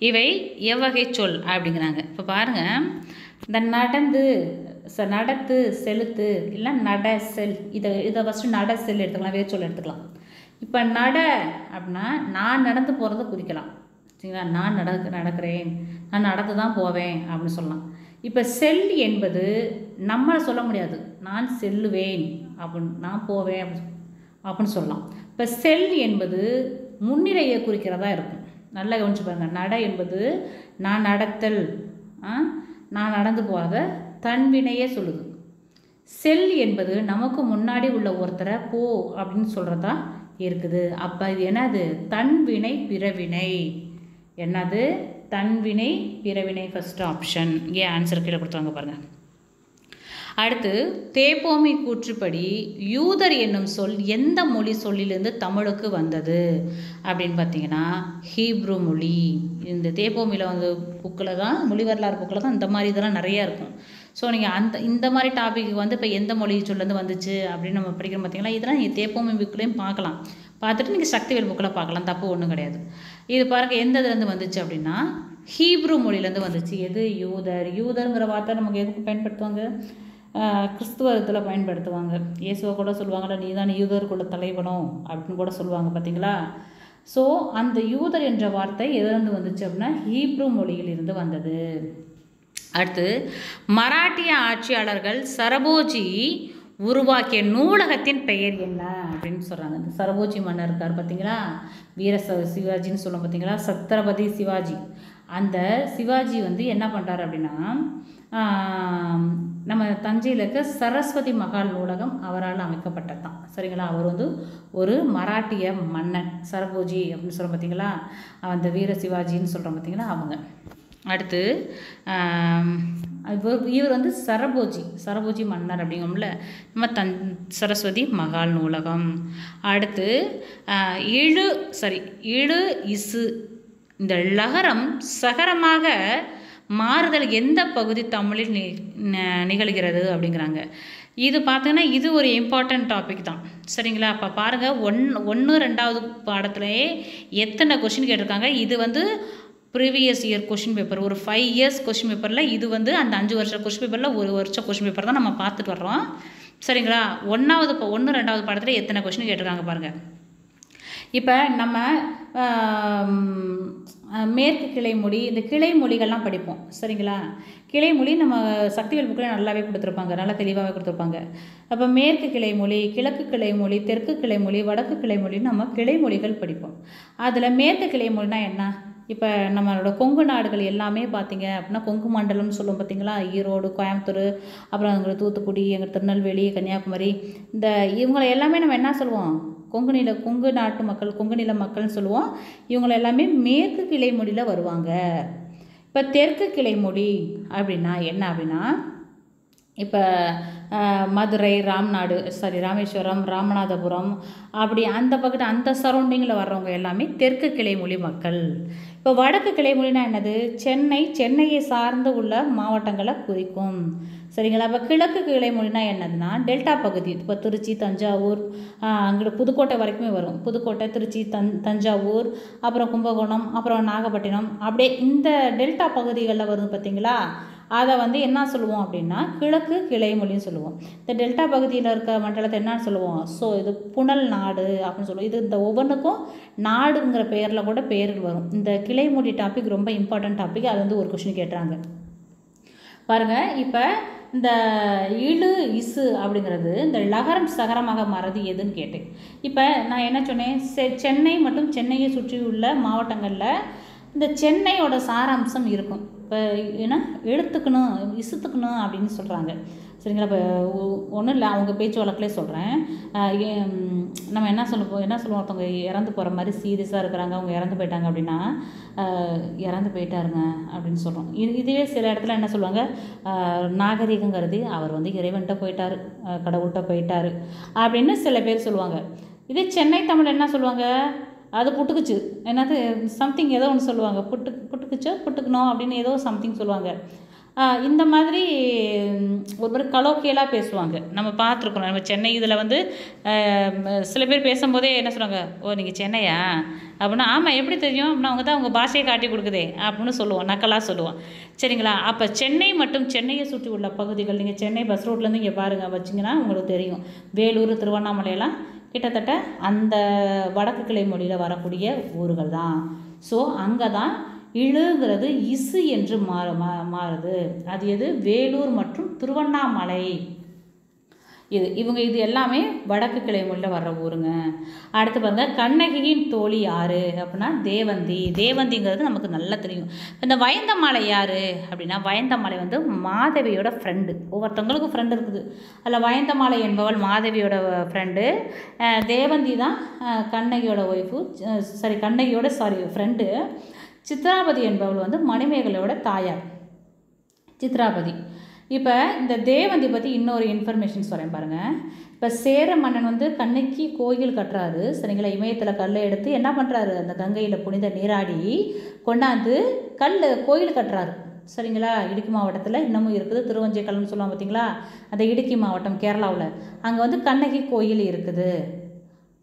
இவை எவ்வகை சொல் அப்படிங்கிறாங்க. இப்போ பாருங்கள். இந்த நடத்து செலுத்து இல்லை நட செல், இதை ஃபஸ்ட்டு நட செல் எடுத்துக்கலாம், வேறு சொல் எடுத்துக்கலாம். இப்போ நட அப்படின்னா நான் நடந்து போகிறத குறிக்கலாம். சரிங்களா? நான் நடக்கிறேன், நான் நடந்து தான் போவேன் அப்படின்னு சொல்லலாம். இப்போ செல் என்பது நம்மளை சொல்ல முடியாது. நான் செல்லுவேன் அப்படின்னு, நான் போவேன் அப்படின்னு சொல்லலாம். இப்போ செல் என்பது முன்னிலையை குறிக்கிறதா இருக்கும். நல்லா கவனிச்சு பாருங்கள். நட என்பது நான் நடத்தல், நான் நடந்து போகிறத தன்வினையே சொல்லுது. செல் என்பது நமக்கு முன்னாடி உள்ள ஒருத்தரை போ அப்படின்னு சொல்கிறதா இருக்குது. அப்போ இது என்னது? தன்வினை பிறவினை. என்னது? தன்வினை பிறவினை. First option. இங்கே ஆன்சர் கீழே கொடுத்தாங்க பாருங்கள். அடுத்து தேப்போமி கூற்றுப்படி யூதர் என்னும் சொல் எந்த மொழி சொல்லிலிருந்து தமிழுக்கு வந்தது அப்படின்னு பார்த்தீங்கன்னா ஹீப்ரு மொழி. இந்த தேப்போமியில் வந்து புக்கில் தான், மொழி வரலாறு புக்கில் தான் இந்த மாதிரி இதெல்லாம் நிறையா இருக்கும். ஸோ நீங்கள் இந்த மாதிரி டாபிக் வந்து இப்போ எந்த மொழி சொல்லேருந்து வந்துச்சு அப்படின்னு நம்ம படிக்கிறோம் பார்த்தீங்களா, இதெல்லாம் நீங்கள் தேப்போமி புக்கிலையும் பார்க்கலாம். பார்த்துட்டு நீங்கள் சக்திவேல் புக்கில் பார்க்கலாம், தப்பு ஒன்றும் கிடையாது. இது பாருங்கள் எந்த இதுலேருந்து வந்துச்சு அப்படின்னா ஹீப்ரு மொழியிலேருந்து வந்துச்சு. எது? யூதருங்கிற வார்த்தை நமக்கு எதுக்கு பயன்படுத்துவாங்க? கிறிஸ்துவத்தில் பயன்படுத்துவாங்க. இயேசுவை கூட சொல்லுவாங்கள்ல, நீ தான் யூதருக்குள்ள தலைவனோ அப்படின்னு கூட சொல்லுவாங்க பார்த்தீங்களா. ஸோ அந்த யூதர் என்ற வார்த்தை எதிலிருந்து வந்துச்சு அப்படின்னா ஹீப்ரு மொழியில் இருந்து வந்தது. அடுத்து மராட்டிய ஆட்சியாளர்கள் சரபோஜி உருவாக்கிய நூலகத்தின் பெயர் என்ன அப்படின்னு சொல்கிறாங்க. இந்த சரபோஜி மன்னர் இருக்கார் பார்த்தீங்களா, சிவாஜின்னு சொல்லுவோம் பார்த்தீங்களா, சத்ரபதி சிவாஜி. அந்த சிவாஜி வந்து என்ன பண்ணுறாரு அப்படின்னா, நம்ம தஞ்சையில் இருக்க சரஸ்வதி மகால் நூலகம் அவரால் அமைக்கப்பட்டது தான். சரிங்களா? அவர் வந்து ஒரு மராட்டிய மன்னன், சரபோஜி அப்படின்னு சொல்கிறோம் பார்த்தீங்களா, அந்த வீர சிவாஜின்னு சொல்கிறோம் பார்த்தீங்களா அவங்க. அடுத்து இவர் வந்து சரபோஜி மன்னர் அப்படிங்கோம்ல, நம்ம சரஸ்வதி மகால் நூலகம். அடுத்து இழு இசு, இந்த லகரம் சகரமாக மாறுதல் எந்த பகுதி தமிழில் நிகழ்கிறது அப்படிங்கிறாங்க. இது பார்த்தீங்கன்னா இது ஒரு இம்பார்ட்டன்ட் டாபிக் தான். சரிங்களா? அப்போ பாருங்கள், 1 2வது பாடத்துலேயே எத்தனை கொஷின் கேட்டிருக்காங்க. இது வந்து ப்ரீவியஸ் இயர் கொஷின் பேப்பர், ஒரு 5 இயர்ஸ் கொஷின் பேப்பரில் இது வந்து அந்த 5 வருஷ கொஷின் பேப்பரில் 1 வருஷம் கொஷின் பேப்பர் தான் நம்ம பார்த்துட்டு வர்றோம். சரிங்களா? 1 2வது பாடத்தில் எத்தனை கொஷின் கேட்டிருக்காங்க பாருங்கள். இப்போ நம்ம மேற்கு கிளைமொழி, இந்த கிளை மொழிகள்லாம் படிப்போம். சரிங்களா? கிளைமொழி நம்ம சக்திவேல் புக்கில் நல்லாவே கொடுத்துருப்பாங்க, நல்லா தெளிவாகவே கொடுத்துருப்பாங்க. அப்போ மேற்கு கிளைமொழி, கிழக்கு கிளைமொழி, தெற்கு கிளைமொழி, வடக்கு கிளைமொழின்னு நம்ம கிளைமொழிகள் படிப்போம். அதில் மேற்கு கிளைமொழினா என்ன? இப்போ நம்மளோட கொங்கு நாடுகள் எல்லாமே பார்த்திங்க அப்படின்னா கொங்கு மண்டலம்னு சொல்லுவோம் பார்த்தீங்களா, ஈரோடு, கோயம்புத்தூர், அப்புறம் அங்கே தூத்துக்குடி, எங்கள் திருநெல்வேலி, கன்னியாகுமரி, இந்த இவங்களை எல்லாமே நம்ம என்ன சொல்லுவோம்? கொங்கு நாட்டு மக்கள், கொங்கு நில மக்கள்னு சொல்லுவோம். இவங்களை எல்லாமே மேற்கு கிளைமொழியில் வருவாங்க. இப்போ தெற்கு கிளைமொழி அப்படின்னா என்ன அப்படின்னா, இப்போ மதுரை, ராமேஸ்வரம், ராமநாதபுரம், அப்படி அந்த பக்கத்து அந்த சரௌண்டிங்கில் வர்றவங்க எல்லாமே தெற்கு கிளைமொழி மக்கள். இப்போ வடக்கு கிளைமொழினா என்னது? சென்னையை சார்ந்து உள்ள மாவட்டங்களை குறிக்கும். சரிங்களா? இப்போ கிழக்கு கிளைமொழினா என்னதுன்னா டெல்டா பகுதி, இப்போ திருச்சி, தஞ்சாவூர், அங்கிட்டு புதுக்கோட்டை வரைக்குமே வரும். புதுக்கோட்டை, திருச்சி, தஞ்சாவூர், அப்புறம் கும்பகோணம், அப்புறம் நாகப்பட்டினம், அப்படியே இந்த டெல்டா பகுதிகளில் வருது பார்த்தீங்களா, அதை வந்து என்ன சொல்லுவோம் அப்படின்னா கிழக்கு கிளைமொழின்னு சொல்லுவோம். இந்த டெல்டா பகுதியில் இருக்க மண்டலத்தை என்ன சொல்லுவோம்? ஸோ இது புனல் நாடு அப்படின்னு சொல்லுவோம். இது இந்த ஒவ்வொன்றுக்கும் நாடுங்கிற பெயரில் கூட பெயர்கள் வரும். இந்த கிளைமொழி டாபிக் ரொம்ப இம்பார்ட்டன்ட் டாபிக். அது வந்து ஒரு கொஸ்டின் கேட்டுறாங்க பாருங்கள். இப்போ இந்த இழு இசு அப்படிங்கிறது இந்த லகரம் சகரமாக மாறது எதுன்னு கேட்டேன். இப்போ நான் என்ன சொன்னேன்? சென்னை மற்றும் சென்னையை சுற்றியுள்ள மாவட்டங்களில் இந்த சென்னையோட சாராம்சம் இருக்கும். இப்போ ஏன்னா எழுத்துக்கணும், இசுத்துக்கணும் அப்படின்னு சொல்கிறாங்க. சரிங்களா? இப்போ ஒன்றும் இல்லை, அவங்க பேச்சு வழக்கிலே சொல்கிறேன். நம்ம என்ன சொல்லுவோம், ஒருத்தவங்க இறந்து போகிற மாதிரி சீரியஸாக இருக்கிறாங்க, அவங்க இறந்து போயிட்டாங்க அப்படின்னா இறந்து போயிட்டாருங்க அப்படின்னு சொல்கிறோம். இதுவே சில இடத்துல என்ன சொல்லுவாங்க, நாகரிகம் கருதி அவர் வந்து இறைவன்கிட்ட போயிட்டார், கடவுள்கிட்ட போயிட்டார் அப்படின்னு சில பேர் சொல்லுவாங்க. இதே சென்னை தமிழ் என்ன சொல்லுவாங்க, அது புட்டுக்குச்சு, என்னது சம்திங் ஏதோ ஒன்று சொல்லுவாங்க, புட்டுக்கணும் அப்படின்னு ஏதோ சம்திங் சொல்லுவாங்க. இந்த மாதிரி ஒரு மாதிரி கலோக்கியலாக பேசுவாங்க. நம்ம பார்த்துருக்கோம். நம்ம சென்னை இதில் வந்து சில பேர் பேசும்போதே என்ன சொல்லுவாங்க, ஓ நீங்கள் சென்னையா அப்படின்னா, ஆமாம் எப்படி தெரியும் அப்படின்னா அவங்க தான் அவங்க பாஷையை காட்டி கொடுக்குதே அப்படின்னு சொல்லுவோம், நக்கலாக சொல்லுவோம். சரிங்களா? அப்போ சென்னை மற்றும் சென்னையை சுற்றி உள்ள பகுதிகள், நீங்கள் சென்னை பஸ் ரோட்லேருந்து இங்கே பாருங்கள் வச்சிங்கன்னா உங்களுக்கு தெரியும். வேலூர், திருவண்ணாமலையெல்லாம் கிட்டத்தட்ட அந்த வடக்கு கிளை மொழியில் வரக்கூடிய ஊர்கள் தான். ஸோ அங்கே தான் இழுங்கிறது இசு என்று மாறுது. அது எது? வேலூர் மற்றும் திருவண்ணாமலை. இது எல்லாமே வடக்கு கிளை மொழியில் வர்ற ஊருங்க. அடுத்து பாருங்கள், கண்ணகியின் தோழி யார் அப்படின்னா தேவந்திங்கிறது நமக்கு நல்லா தெரியும். இந்த வயந்தமாலை யார் அப்படின்னா, வயந்தமாலை வந்து மாதவியோட ஃப்ரெண்டு. ஒவ்வொருத்தவங்களுக்கும் ஃப்ரெண்டு இருக்குது. அதில் வயந்தமாலை என்பவள் மாதவியோட ஃப்ரெண்டு. தேவந்தி தான் கண்ணகியோட ஒய்ஃபு, கண்ணகியோட ஃப்ரெண்டு. சித்ராபதி என்பவள் வந்து மணிமேகலையோட தாயார், சித்ராபதி. இப்போ இந்த தேவந்தி பற்றி இன்னொரு இன்ஃபர்மேஷன் சொல்கிறேன் பாருங்கள். இப்போ சேர மன்னன் வந்து கண்ணகி கோயில் கட்டுறாரு. சரிங்களா? இமயத்தில் கல்லை எடுத்து என்ன பண்ணுறாரு, அந்த கங்கையில் புனித நீராடி கொண்டாந்து கோயில் கட்டுறாரு. சரிங்களா? இடுக்கி மாவட்டத்தில் இன்னமும் இருக்குது, திருவஞ்சைக்கல்னு சொல்லுவாங்க பார்த்தீங்களா, அந்த இடுக்கி மாவட்டம் கேரளாவில். அங்கே வந்து கண்ணகி கோயில் இருக்குது.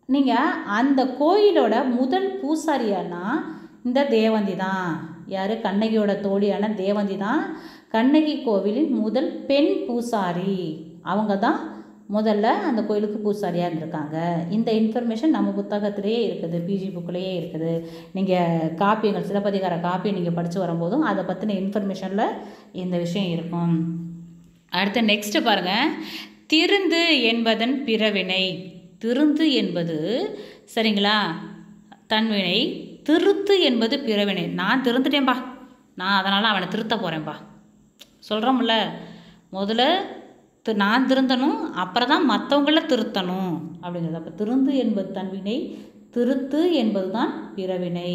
நீங்கள் அந்த கோயிலோட முதல் பூசாரியானா இந்த தேவந்தி தான். யார்? கண்ணகியோட தோழியான தேவந்தி தான் கண்ணகி கோவிலின் முதல் பெண் பூசாரி. அவங்க தான் முதல்ல அந்த கோயிலுக்கு பூசாரியாக இருந்திருக்காங்க. இந்த இன்ஃபர்மேஷன் நம்ம புத்தகத்திலேயே இருக்குது, பிஜி புக்கிலேயே இருக்குது. நீங்கள் காப்பியங்கள், சிலப்பதிகார காப்பியை நீங்கள் படித்து வரும்போதும் அதை பற்றின இன்ஃபர்மேஷனில் இந்த விஷயம் இருக்கும். அடுத்து நெக்ஸ்ட்டு பாருங்கள், திருந்து என்பதன் பிறவினை. திருந்து என்பது சரிங்களா தன்வினை, திருத்து என்பது பிறவினை. நான் திருந்துட்டேன்பா நான் அதனால் அவனை திருத்த போகிறேன்ப்பா சொல்கிறோம்ல. முதல்ல நான் திருந்தணும், அப்புறம் தான் மற்றவங்கள திருத்தணும் அப்படிங்கிறது. அப்போ திருந்து என்பது தன்வினை, திருத்து என்பது தான் பிறவினை.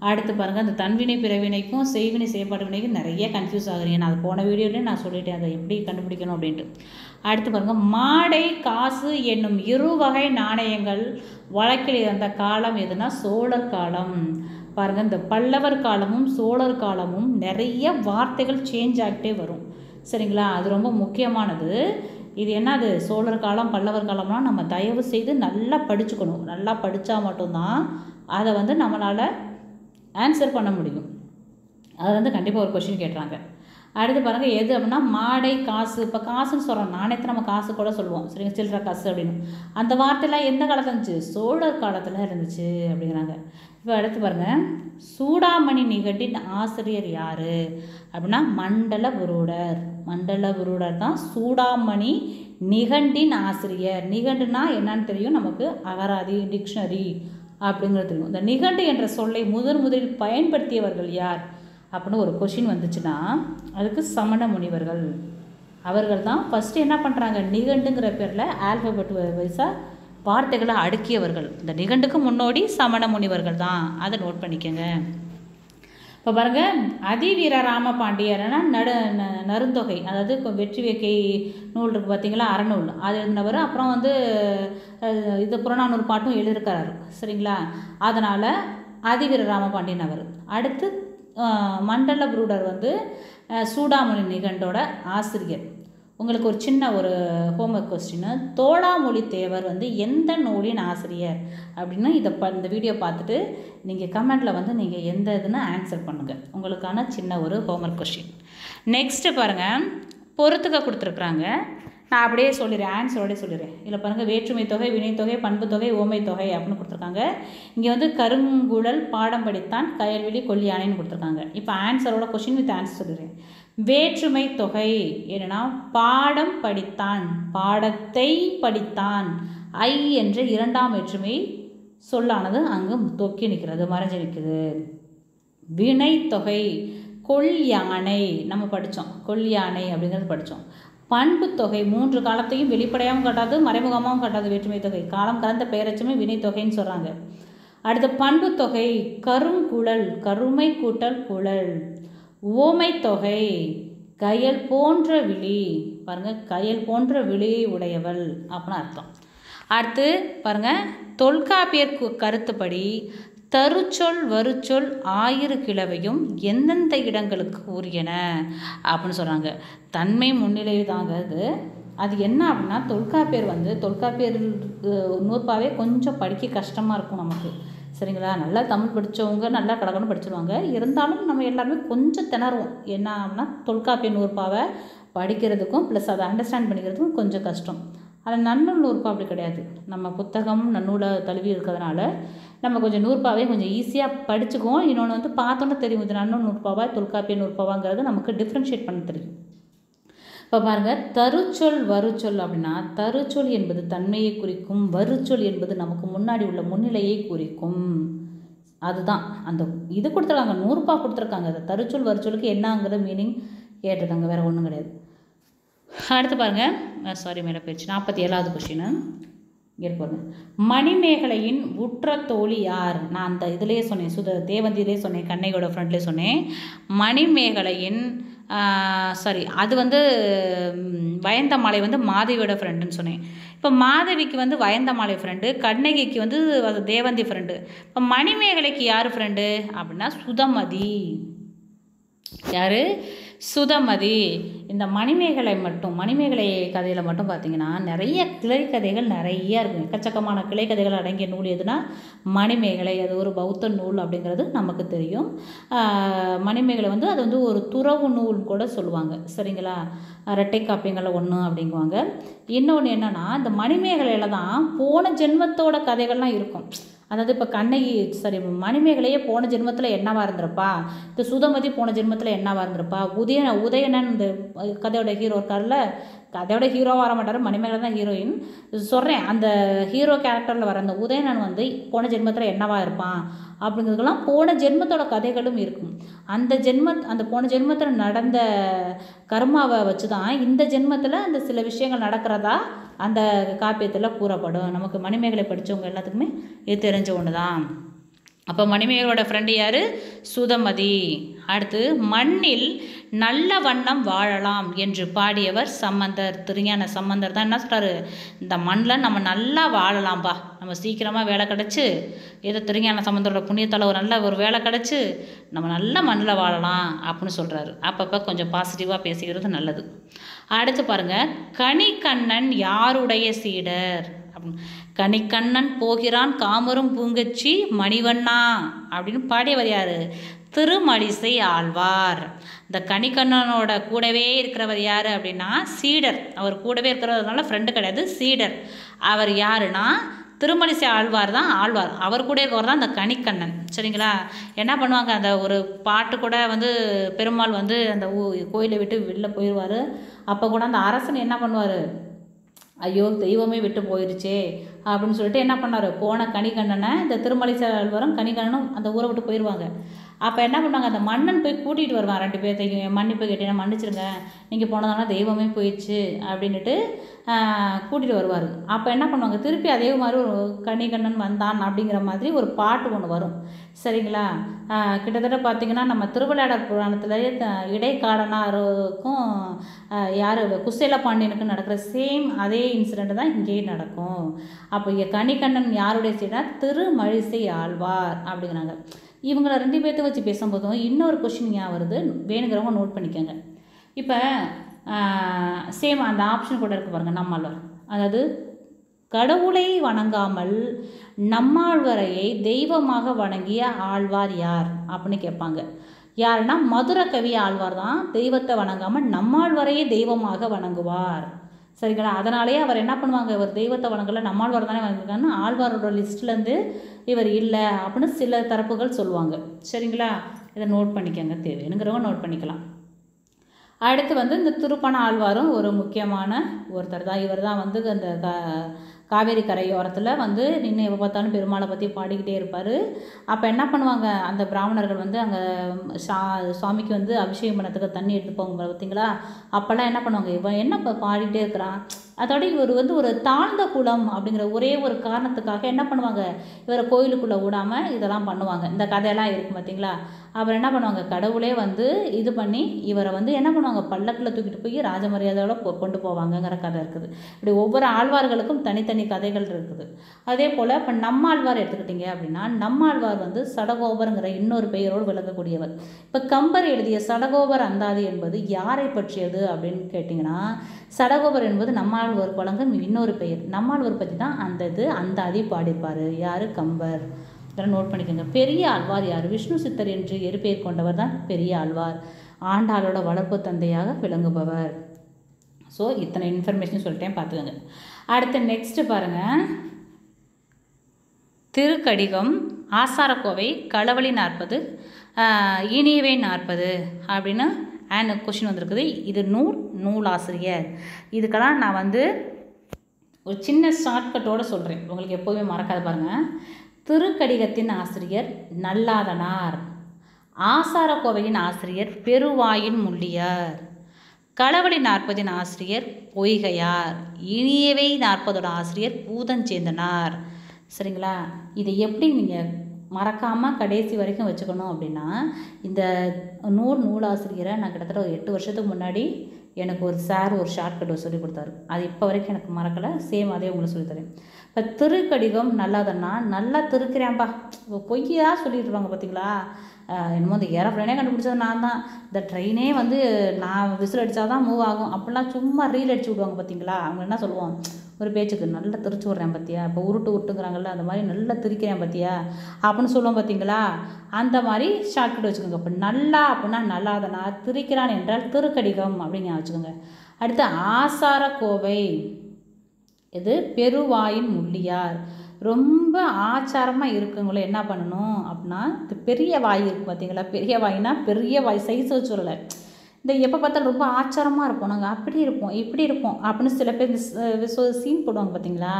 அடுத்து பாருங்கள், அந்த தன்வினை பிறவினைக்கும் செய்வினை செயற்பாடு வினைக்கும் நிறைய கன்ஃபியூஸ் ஆகுறீங்க. நான் அது போன வீடியோலேயே நான் சொல்லிட்டேன் அதை எப்படி கண்டுபிடிக்கணும் அப்படின்ட்டு. அடுத்து பாருங்கள், மாடை காசு என்னும் இருவகை நாணயங்கள் வழக்கில் இருந்த காலம் எதுனா சோழர் காலம். பாருங்கள், இந்த பல்லவர் காலமும் சோழர் காலமும் நிறைய வார்த்தைகள் சேஞ்ச் ஆகிட்டே வரும். சரிங்களா, அது ரொம்ப முக்கியமானது. இது என்னது, சோழர் காலம் பல்லவர் காலம்லாம் நம்ம தயவு செய்து நல்லா படிச்சுக்கணும். நல்லா படித்தா மட்டும்தான் அதை நம்மளால் ஆன்சர் பண்ண முடியும். அது கண்டிப்பாக ஒரு கொஷின் கேட்டுறாங்க. அடுத்து பாருங்கள், எது அப்படின்னா மாடை காசு. இப்போ காசுன்னு சொல்கிறோம், நாணயத்தை நம்ம காசு கூட சொல்லுவோம், சரிங்க, சில்லற காசு அப்படின்னு. அந்த வார்த்தைலாம் எந்த காலத்தில் இருந்துச்சு, சோழர் காலத்தில் இருந்துச்சு அப்படிங்கிறாங்க. இப்போ அடுத்து பாருங்கள், சூடாமணி நிகண்டின் ஆசிரியர் யார் அப்படின்னா மண்டலபுரூடர். மண்டலபுரூடர் தான் சூடாமணி நிகண்டின் ஆசிரியர். நிகண்டுனா என்னன்னு தெரியும் நமக்கு, அகராதி, டிக்ஷனரி அப்படிங்கிறது தெரியும். இந்த நிகண்டு என்ற சொல்லை முதலில் பயன்படுத்தியவர்கள் யார் அப்படின்னு ஒரு கொஷின் வந்துச்சுன்னா அதுக்கு சமண முனிவர்கள். அவர்கள் தான் ஃபஸ்ட்டு என்ன பண்ணுறாங்க, நிகண்டுங்கிற பேரில் ஆல்பபெட் வைஸாக வார்த்தைகளை அடுக்கியவர்கள். இந்த நிகண்டுக்கு முன்னோடி சமண முனிவர்கள் தான், அதை நோட் பண்ணிக்கோங்க. இப்போ பாருங்கள், அதிவீரராம பாண்டியர்னா நருந்தொகை, அதாவது இப்போ வெற்றி வேக்கை நூல் இருக்குது பார்த்தீங்களா, அறநூல், அது எழுதினவர். அப்புறம் இது புறநானூறு பாட்டும் எழுதியிருக்கிறாரு, சரிங்களா. அதனால் அதிவீரராம பாண்டியன் அவர். அடுத்து மண்டலபுரூடர் சூடாமணி நிகண்டோட ஆசிரியர். உங்களுக்கு ஒரு சின்ன ஒரு ஹோம்ஒர்க் கொஸ்டின், தோளாமொழி தேவர் எந்த நூலின் ஆசிரியர் அப்படின்னு இந்த வீடியோ பார்த்துட்டு நீங்கள் கமெண்டில் நீங்கள் எந்த இதுன்னு ஆன்சர் பண்ணுங்கள். உங்களுக்கான சின்ன ஒரு ஹோம்ஒர்க் கொஸ்டின். நெக்ஸ்ட்டு பாருங்கள், பொறுத்துக்க கொடுத்துருக்குறாங்க. நான் அப்படியே சொல்லிடுறேன், ஆன்சரோடே சொல்லிடுறேன். இதில் பாருங்கள், வேற்றுமை தொகை, வினைத்தொகை, பண்பு தொகை, ஓமை தொகை அப்படின்னு கொடுத்துருக்காங்க. இங்கே கருங்குழல், பாடம் படித்தான், கயல்விழி, கொல்லியானைன்னு கொடுத்துருக்காங்க. இப்போ ஆன்சரோட கொஷின் வித் ஆன்சர் சொல்லிடுறேன். வேற்றுமை தொகை என்னன்னா பாடம் படித்தான், பாடத்தை படித்தான், ஐ என்ற இரண்டாம் வேற்றுமை சொல்லானது அங்கு தொக்கி நிற்கிறது, மறைஞ்சு நிற்குது. வினை தொகை கொல் யானை, நம்ம படித்தோம், கொல் யானை அப்படிங்கிறது படித்தோம். பண்பு தொகை மூன்று காலத்தையும் வெளிப்படையாகவும் காட்டாது, மறைமுகமாகவும் காட்டாது. வேற்றுமை தொகை காலம் கலந்த பெயரச்சமே வினை தொகைன்னு சொல்கிறாங்க. அடுத்த பண்பு தொகை கருங்குழல், கருமை கூட்டல் குழல். ஓமை தொகை கயல் போன்ற விழி, பாருங்கள், கயல் போன்ற விழியை உடையவள் அப்படின்னு அர்த்தம். அடுத்து பாருங்கள், தொல்காப்பியர் கருத்துப்படி தருச்சொல் வருச்சொல் ஆயிரு கிழவையும் எந்தெந்த இடங்களுக்கு உரியன அப்படின்னு சொல்கிறாங்க. தன்மை முன்னிலை தாங்க அது என்ன அப்படின்னா, தொல்காப்பியர் நூற்பாவே கொஞ்சம் படிக்க கஷ்டமாக இருக்கும் நமக்கு, சரிங்களா. நல்லா தமிழ் படித்தவங்க நல்லா கடகன்னு படிச்சிருவாங்க. இருந்தாலும் நம்ம எல்லாருமே கொஞ்சம் திணறுவோம். என்ன அப்படின்னா, தொல்காப்பிய நூற்பாவை படிக்கிறதுக்கும் ப்ளஸ் அதை அண்டர்ஸ்டாண்ட் பண்ணிக்கிறதுக்கும் கொஞ்சம் கஷ்டம். அது நன்னூல் நூற்பா அப்படி கிடையாது. நம்ம புத்தகம் நன்னூலை தழுவி இருக்கிறதுனால நம்ம கொஞ்சம் நூற்பாவே கொஞ்சம் ஈஸியாக படிச்சுக்குவோம். இன்னொன்று பார்த்தோன்னே தெரியும், இது நன்னூல் நூற்பாவா தொல்காப்பிய நூற்பாவாங்கிறது நமக்கு டிஃப்ரென்ஷியேட் பண்ண தெரியும். இப்போ பாருங்கள், தருச்சொல் வருச்சொல் அப்படின்னா, தருச்சொல் என்பது தன்மையை குறிக்கும், வருச்சொல் என்பது நமக்கு முன்னாடி உள்ள முன்னிலையை குறிக்கும். அதுதான் அந்த இது கொடுத்துருக்காங்க, நூறுபா கொடுத்துருக்காங்க. அந்த தருச்சொல் வருச்சொலுக்கு என்னங்கிற மீனிங் கேட்டிருக்காங்க, வேறு ஒன்றும் கிடையாது. அடுத்து பாருங்கள், மேலே போயிடுச்சு. 47வது கொஸ்டின் இங்கே பாருங்க. மணிமேகலையின் உற்ற தோழி யார்? நான் அந்த இதுலேயே சொன்னேன், தேவந்தியிலே சொன்னேன், கண்ணையோட ஃப்ரெண்ட்லேயே சொன்னேன். மணிமேகலையின் அது வயந்தமாலை மாதவியோட ஃப்ரெண்டுன்னு சொன்னேன். இப்போ மாதவிக்கு வயந்தமாலை ஃப்ரெண்டு, கண்ணகிக்கு தேவந்தி ஃப்ரெண்டு. இப்போ மணிமேகலைக்கு யார் ஃப்ரெண்டு அப்படின்னா சுதமதி. யார்? சுதமதி. இந்த மணிமேகலை கதையில் மட்டும் பார்த்திங்கன்னா நிறைய கிளைக்கதைகள் நிறைய இருக்கும். எக்கச்சக்கமான கிளைக்கதைகள் அடங்கிய நூல் எதுனா மணிமேகலை. அது ஒரு பௌத்த நூல் அப்படிங்கிறது நமக்கு தெரியும். மணிமேகலை அது ஒரு துறவு நூல் கூட சொல்லுவாங்க, சரிங்களா. இரட்டை காப்பியங்களில் ஒன்று அப்படிங்குவாங்க. இன்னொன்று என்னென்னா, இந்த மணிமேகலையில் தான் போன ஜென்மத்தோட கதைகள்லாம் இருக்கும். அதாவது இப்போ மணிமேகலையே போன ஜென்மத்தில் என்னவாக இருந்திருப்பா, இந்த சுதமதி போன ஜென்மத்தில் என்னவாக இருந்திருப்பா, உதயணன் இந்த கதையோட ஹீரோ இருக்கார்ல கதையோட ஹீரோவாக வர மாட்டார், மணிமேகலை தான் ஹீரோயின். சொல்கிறேன், அந்த ஹீரோ கேரக்டரில் வர அந்த உதயணன் வந்து போன ஜென்மத்தில் என்னவா இருப்பான் அப்படிங்கிறதுக்கெல்லாம் போன ஜென்மத்தோட கதைகளும் இருக்கும். அந்த போன ஜென்மத்தில் நடந்த கர்மாவை வச்சு தான் இந்த ஜென்மத்தில் அந்த சில விஷயங்கள் நடக்கிறதா அந்த காப்பியத்தில் கூறப்படும். நமக்கு மணிமேகலை படித்தவங்க எல்லாத்துக்குமே இது தெரிஞ்ச ஒன்று தான். அப்போ மணிமேகலோட ஃப்ரெண்டு யார்? சுதமதி. அடுத்து, மண்ணில் நல்ல வண்ணம் வாழலாம் என்று பாடியவர் சம்பந்தர். திருஞான சம்பந்தர் தான் என்ன சொல்கிறாரு, இந்த மண்ணில் நம்ம நல்லா வாழலாம்பா, நம்ம சீக்கிரமாக வேலை கிடச்சி, ஏதோ திருஞான சம்பந்தரோட புண்ணியத்தால் ஒரு நல்ல ஒரு வேலை கிடச்சி நம்ம நல்ல மண்ணில் வாழலாம் அப்படின்னு சொல்கிறாரு. அப்பப்போ கொஞ்சம் பாசிட்டிவாக பேசிக்கிறது நல்லது. அடுத்து பாருங்கள், கனிக்கண்ணன் யாருடைய சீடர் அப்படின்னு. கனிக்கண்ணன் போகிறான் காமரும் பூங்கச்சி மணிவண்ணா அப்படின்னு பாடியவர் யார்? திருமழிசை ஆழ்வார். இந்த கனிக்கண்ணனோட கூடவே இருக்கிறவர் யார் அப்படின்னா சீடர். அவர் கூடவே இருக்கிறதுனால ஃப்ரெண்டு கிடையாது, சீடர். அவர் யாருன்னா திருமழிசை ஆழ்வார் தான் ஆழ்வார். அவர் கூட இருக்கவர் தான் அந்த கனிக்கண்ணன். சரிங்களா? என்ன பண்ணுவாங்க, அந்த ஒரு பாட்டு கூட வந்து பெருமாள் வந்து அந்த கோயிலை விட்டு வெளில போயிடுவார். அப்போ கூட அந்த அரசன் என்ன பண்ணுவார், ஐயோ தெய்வமே விட்டு போயிடுச்சே அப்படின்னு சொல்லிட்டு என்ன பண்ணார், போன கனிக்கண்ணனை இந்த திருமழிசை ஆழ்வாரும் கனிக்கண்ணனும் அந்த ஊரை விட்டு போயிடுவாங்க. அப்போ என்ன பண்ணுவாங்க, அந்த மன்னன் போய் கூட்டிகிட்டு வருவான் 2 பேர்த்தையும். மன்னிப்பு கேட்டீங்கன்னா மன்னிச்சிருங்க, நீங்கள் போனதால தெய்வமே போயிடுச்சு அப்படின்ட்டு கூட்டிகிட்டு வருவார். அப்போ என்ன பண்ணுவாங்க, திருப்பி அதே மாதிரி ஒரு கனிக்கண்ணன் வந்தான் அப்படிங்கிற மாதிரி ஒரு பாட்டு ஒன்று வரும். சரிங்களா? கிட்டத்தட்ட பார்த்திங்கன்னா நம்ம திருவிளையாடல் புராணத்தில் இடைக்காடனாருக்கும் யார் குசேல பாண்டியனுக்கும் நடக்கிற சேம் அதே இன்சிடெண்ட் தான் இங்கேயும் நடக்கும். அப்போ இங்கே கனிக்கண்ணன் யாருடைய சீடா? திருமழிசை ஆழ்வார் அப்படிங்கிறாங்க. இவங்களை 2 பேர்த்த வச்சு பேசும்போதும் இன்னொரு கொஷின் ஞாபகம் வருது, வேணுங்கிறவங்க நோட் பண்ணிக்கோங்க. இப்போ சேம் அந்த ஆப்ஷன் கூட இருக்குது பாருங்கள், நம்மாழ்வார். அதாவது கடவுளை வணங்காமல் நம்மாழ்வாரையை தெய்வமாக வணங்கிய ஆழ்வார் யார் அப்படின்னு கேட்பாங்க. யாருன்னா மதுரை கவி ஆழ்வார் தான் தெய்வத்தை வணங்காமல் நம்மாழ்வாரையே தெய்வமாக வணங்குவார். சரிங்களா? அதனாலேயே அவர் என்ன பண்ணுவாங்க, இவர் தெய்வத்தை வணங்கலை, நம்மாழ்வார் தானே வணங்குறாங்கன்னா ஆழ்வாரோட லிஸ்ட்லேருந்து இவர் இல்லை அப்படின்னு சில தரப்புகள் சொல்லுவாங்க. சரிங்களா? இதை நோட் பண்ணிக்கோங்க, தேவைங்கிறவங்க நோட் பண்ணிக்கலாம். அடுத்து வந்து இந்த திருப்பண ஆழ்வாரும் ஒரு முக்கியமான ஒருத்தர் தான். இவர் தான் வந்து அந்த காவேரி கரையோரத்தில் வந்து நின்று எப்போ பார்த்தாலும் பெருமாளை பற்றி பாடிக்கிட்டே இருப்பார். அப்போ என்ன பண்ணுவாங்க, அந்த பிராமணர்கள் வந்து அங்கே சுவாமிக்கு வந்து அபிஷேகம் பண்ணத்துக்கு தண்ணி எடுத்து போங்க பார்த்தீங்களா? அப்போல்லாம் என்ன பண்ணுவாங்க, இவன் என்ன இப்போ பாடிக்கிட்டே இருக்கிறான், அதோட இவர் வந்து ஒரு தாழ்ந்த குலம் அப்படிங்கிற ஒரே ஒரு காரணத்துக்காக என்ன பண்ணுவாங்க, இவரை கோயிலுக்குள்ளே விடாமல் இதெல்லாம் பண்ணுவாங்க. இந்த கதையெல்லாம் இருக்கும் பார்த்தீங்களா? அப்புறம் என்ன பண்ணுவாங்க, கடவுளே வந்து இது பண்ணி இவரை வந்து என்ன பண்ணுவாங்க, பல்லக்கில் தூக்கிட்டு போய் ராஜமரியாதையோட கொண்டு போவாங்கங்கிற கதை இருக்குது. இப்படி ஒவ்வொரு ஆழ்வார்களுக்கும் தனித்தனி கதைகள் இருக்குது. அதே போல் இப்போ நம்மாழ்வார் எடுத்துக்கிட்டிங்க அப்படின்னா நம்மாழ்வார் வந்து சடகோபருங்கிற இன்னொரு பெயரோடு விளங்கக்கூடியவர். இப்போ கம்பர் எழுதிய சடகோபர் அந்தாதி என்பது யாரை பற்றியது அப்படின்னு கேட்டிங்கன்னா, சடகோபர் என்பது நம்மாழ்வார் வழங்கும் இன்னொரு பெயர். நம்மாழ்வார் பற்றி தான் அந்த அந்தாதி பாடிப்பார். யார்? கம்பர். இதெல்லாம் நோட் பண்ணிக்கோங்க. பெரிய ஆழ்வார் யார்? விஷ்ணு சித்தர் என்று எருப்பெயர் கொண்டவர் தான் பெரிய ஆழ்வார். ஆண்டாளோட வளர்ப்பு தந்தையாக விளங்குபவர். ஸோ இத்தனை இன்ஃபர்மேஷன் சொல்லிட்டேன், பார்த்துக்கோங்க. அடுத்து நெக்ஸ்ட்டு பாருங்கள், திருக்கடிகம், ஆசாரக்கோவை, களவழி 40, இனியவை 40 அப்படின்னு கொஷின் வந்திருக்குது. இது நூலாசிரியர். இதுக்கெல்லாம் நான் வந்து ஒரு சின்ன ஷார்ட்கட்டோடு சொல்கிறேன், உங்களுக்கு எப்போதுமே மறக்காது பாருங்கள். திருக்கடிகத்தின் ஆசிரியர் நல்லாதனார், ஆசாரக்கோவையின் ஆசிரியர் பெருவாயின் முள்ளியார், களவழி 40 ஆசிரியர் பொய்கையார், இனியவை 40 ஆசிரியர் பூதஞ்சேந்தனார். சரிங்களா? இதை எப்படி நீங்கள் மறக்காமல் கடைசி வரைக்கும் வச்சுக்கணும் அப்படின்னா, இந்த நூலாசிரியரை நான் கிட்டத்தட்ட ஒரு 8 வருஷத்துக்கு முன்னாடி எனக்கு ஒரு சார் ஒரு ஷார்ட்கட் சொல்லி கொடுத்தாரு. அது இப்போ வரைக்கும் எனக்கு மறக்கலை. சேம் அதே உங்களுக்கு சொல்லித்தரேன். இப்போ திருக்கடிகம் நல்லாதன்னா நல்லா திருக்கிறேன்பா, பொய்யா சொல்லிட்டு இருப்பாங்க பார்த்தீங்களா? என்னமோ இந்த ஏரோப்ளைனே கண்டுபிடிச்சது நான் தான், இந்த ட்ரெயினே வந்து நான் விசில் அடித்தா தான் மூவ் ஆகும் அப்படிலாம் சும்மா ரீல் அடிச்சு விடுவாங்க பார்த்தீங்களா? அவங்க என்ன சொல்லுவோம், ஒரு பேச்சுக்கு நல்லா திரிச்சு விட்றேன் பார்த்தியா, இப்போ உருட்டுங்கிறாங்கல்ல, அந்த மாதிரி நல்லா திரிக்கிறேன் பார்த்தியா அப்படின்னு சொல்லுவோம் பார்த்தீங்களா? அந்த மாதிரி ஷார்ட்கட் வச்சுக்கோங்க. இப்போ நல்லா அப்படின்னா நல்லாதனா, திரிக்கிறான் என்றால் திருக்கடிகம் அப்படின்னு வச்சுக்கோங்க. அடுத்து ஆசாரக்கோவை, இது பெருவாயின் முள்ளியார். ரொம்ப ஆச்சாரமாக இருக்குங்களே என்ன பண்ணணும் அப்படின்னா, பெரிய வாய் இருக்குது பார்த்தீங்களா? பெரிய வாய்னா பெரிய வாய் சைஸ் வச்சு சொல்லலை, இந்த எப்போ பார்த்தாலும் ரொம்ப ஆச்சாரமாக இருப்போம், நாங்கள் அப்படி இருப்போம் இப்படி இருப்போம் அப்படின்னு சில பேர் இந்த சீன் போடுவாங்க பார்த்தீங்களா,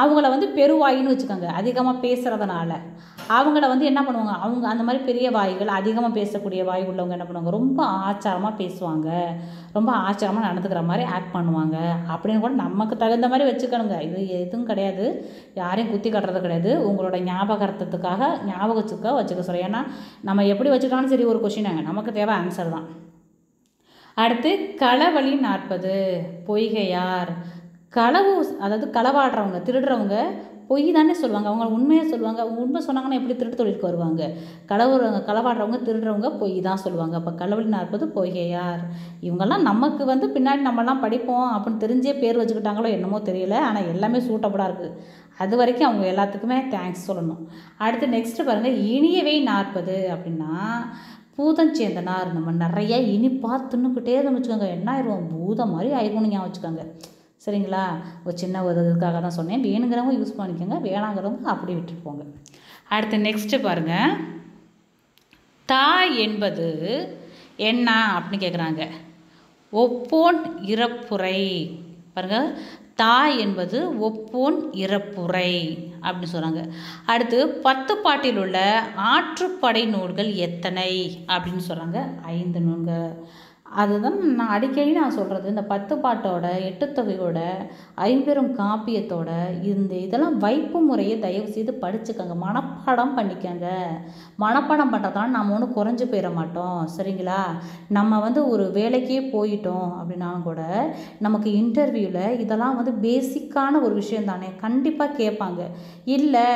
அவங்கள வந்து பெருவாயின்னு வச்சுக்கோங்க. அதிகமாக பேசுகிறதுனால அவங்கள வந்து என்ன பண்ணுவாங்க, அவங்க அந்த மாதிரி பெரிய வாய்கள் அதிகமாக பேசக்கூடிய வாய் உள்ளவங்க என்ன பண்ணுவாங்க, ரொம்ப ஆச்சாரமாக பேசுவாங்க, ரொம்ப ஆச்சாரமாக நடந்துக்கிற மாதிரி ஆக்ட் பண்ணுவாங்க அப்படின்னு கூட நமக்கு தகுந்த மாதிரி வச்சுக்கணுங்க. இது எதுவும் கிடையாது, யாரையும் குத்தி கட்டுறது கிடையாது, உங்களோட ஞாபகத்துக்காக வச்சுக்க சொல்கிறேன். ஏன்னா நம்ம எப்படி வச்சுக்கிட்டாலும் சரி ஒரு கொஷின் நமக்கு தேவை ஆன்சர் தான். அடுத்து களவழி 40 பொய்கையார். களவு அதாவது களவாடுறவங்க திருடுறவங்க பொய் தானே சொல்லுவாங்க, அவங்க உண்மையை சொல்லுவாங்க. அவங்க உண்மை சொன்னாங்கன்னா எப்படி திருட்டு தொழிலுக்கு வருவாங்க? களவாடுறவங்க திருடுறவங்க பொய் தான் சொல்லுவாங்க. அப்போ களவழி 40 பொய்கையார். இவங்கெல்லாம் நமக்கு வந்து பின்னாடி நம்மலாம் படிப்போம் அப்படின்னு தெரிஞ்சே பேர் வச்சுக்கிட்டாங்களோ என்னமோ தெரியல, ஆனால் எல்லாமே சூட்டபுளாக இருக்குது. அது வரைக்கும் அவங்க எல்லாத்துக்குமே தேங்க்ஸ் சொல்லணும். அடுத்து நெக்ஸ்ட்டு பாருங்கள், இனியவை 40 அப்படின்னா பூதஞ்சேந்தனார். நம்ம நிறையா இனிப்பா தின்னுக்கிட்டே வச்சுக்கோங்க, என்ன ஆயிடுவோம், பூதம் மாதிரி ஆயிடுவோம் ஞாபகம் வச்சுக்கோங்க. சரிங்களா, ஒரு சின்ன ஒரு இதுக்காக தான் சொன்னேன். வேணுங்கிறவங்க யூஸ் பண்ணிக்கோங்க, வேணாங்கிறவங்க அப்படி விட்டுட்டு போங்க. அடுத்து நெக்ஸ்ட்டு பாருங்கள், தாய் என்பது என்ன அப்படின்னு கேட்குறாங்க. ஒப்போன் இறப்புரை. பாருங்கள், தாய் என்பது ஒப்போன் இறப்புரை அப்படின்னு சொல்கிறாங்க. அடுத்து 10 பாட்டில் உள்ள ஆற்றுப்படை நூல்கள் எத்தனை அப்படின்னு சொல்கிறாங்க. 5 நூல்கள். அதுதான் நான் அடிக்கடி சொல்கிறது, இந்த 10 பாட்டோட 8 தொகையோட 50 காப்பியத்தோட இதெல்லாம் வைப்பு முறையை தயவு செய்து படிச்சுக்கோங்க, மனப்பாடம் பண்ணிக்கோங்க. மனப்பாடம் பண்ணுறதால நம்ம ஒன்றும் குறைஞ்சி போயிட மாட்டோம். சரிங்களா, நம்ம வந்து ஒரு வேலைக்கே போயிட்டோம் அப்படின்னாலும் கூட நமக்கு இன்டர்வியூவில் இதெல்லாம் வந்து பேசிக்கான ஒரு விஷயம் தானே, கண்டிப்பாக கேட்பாங்க. இல்லை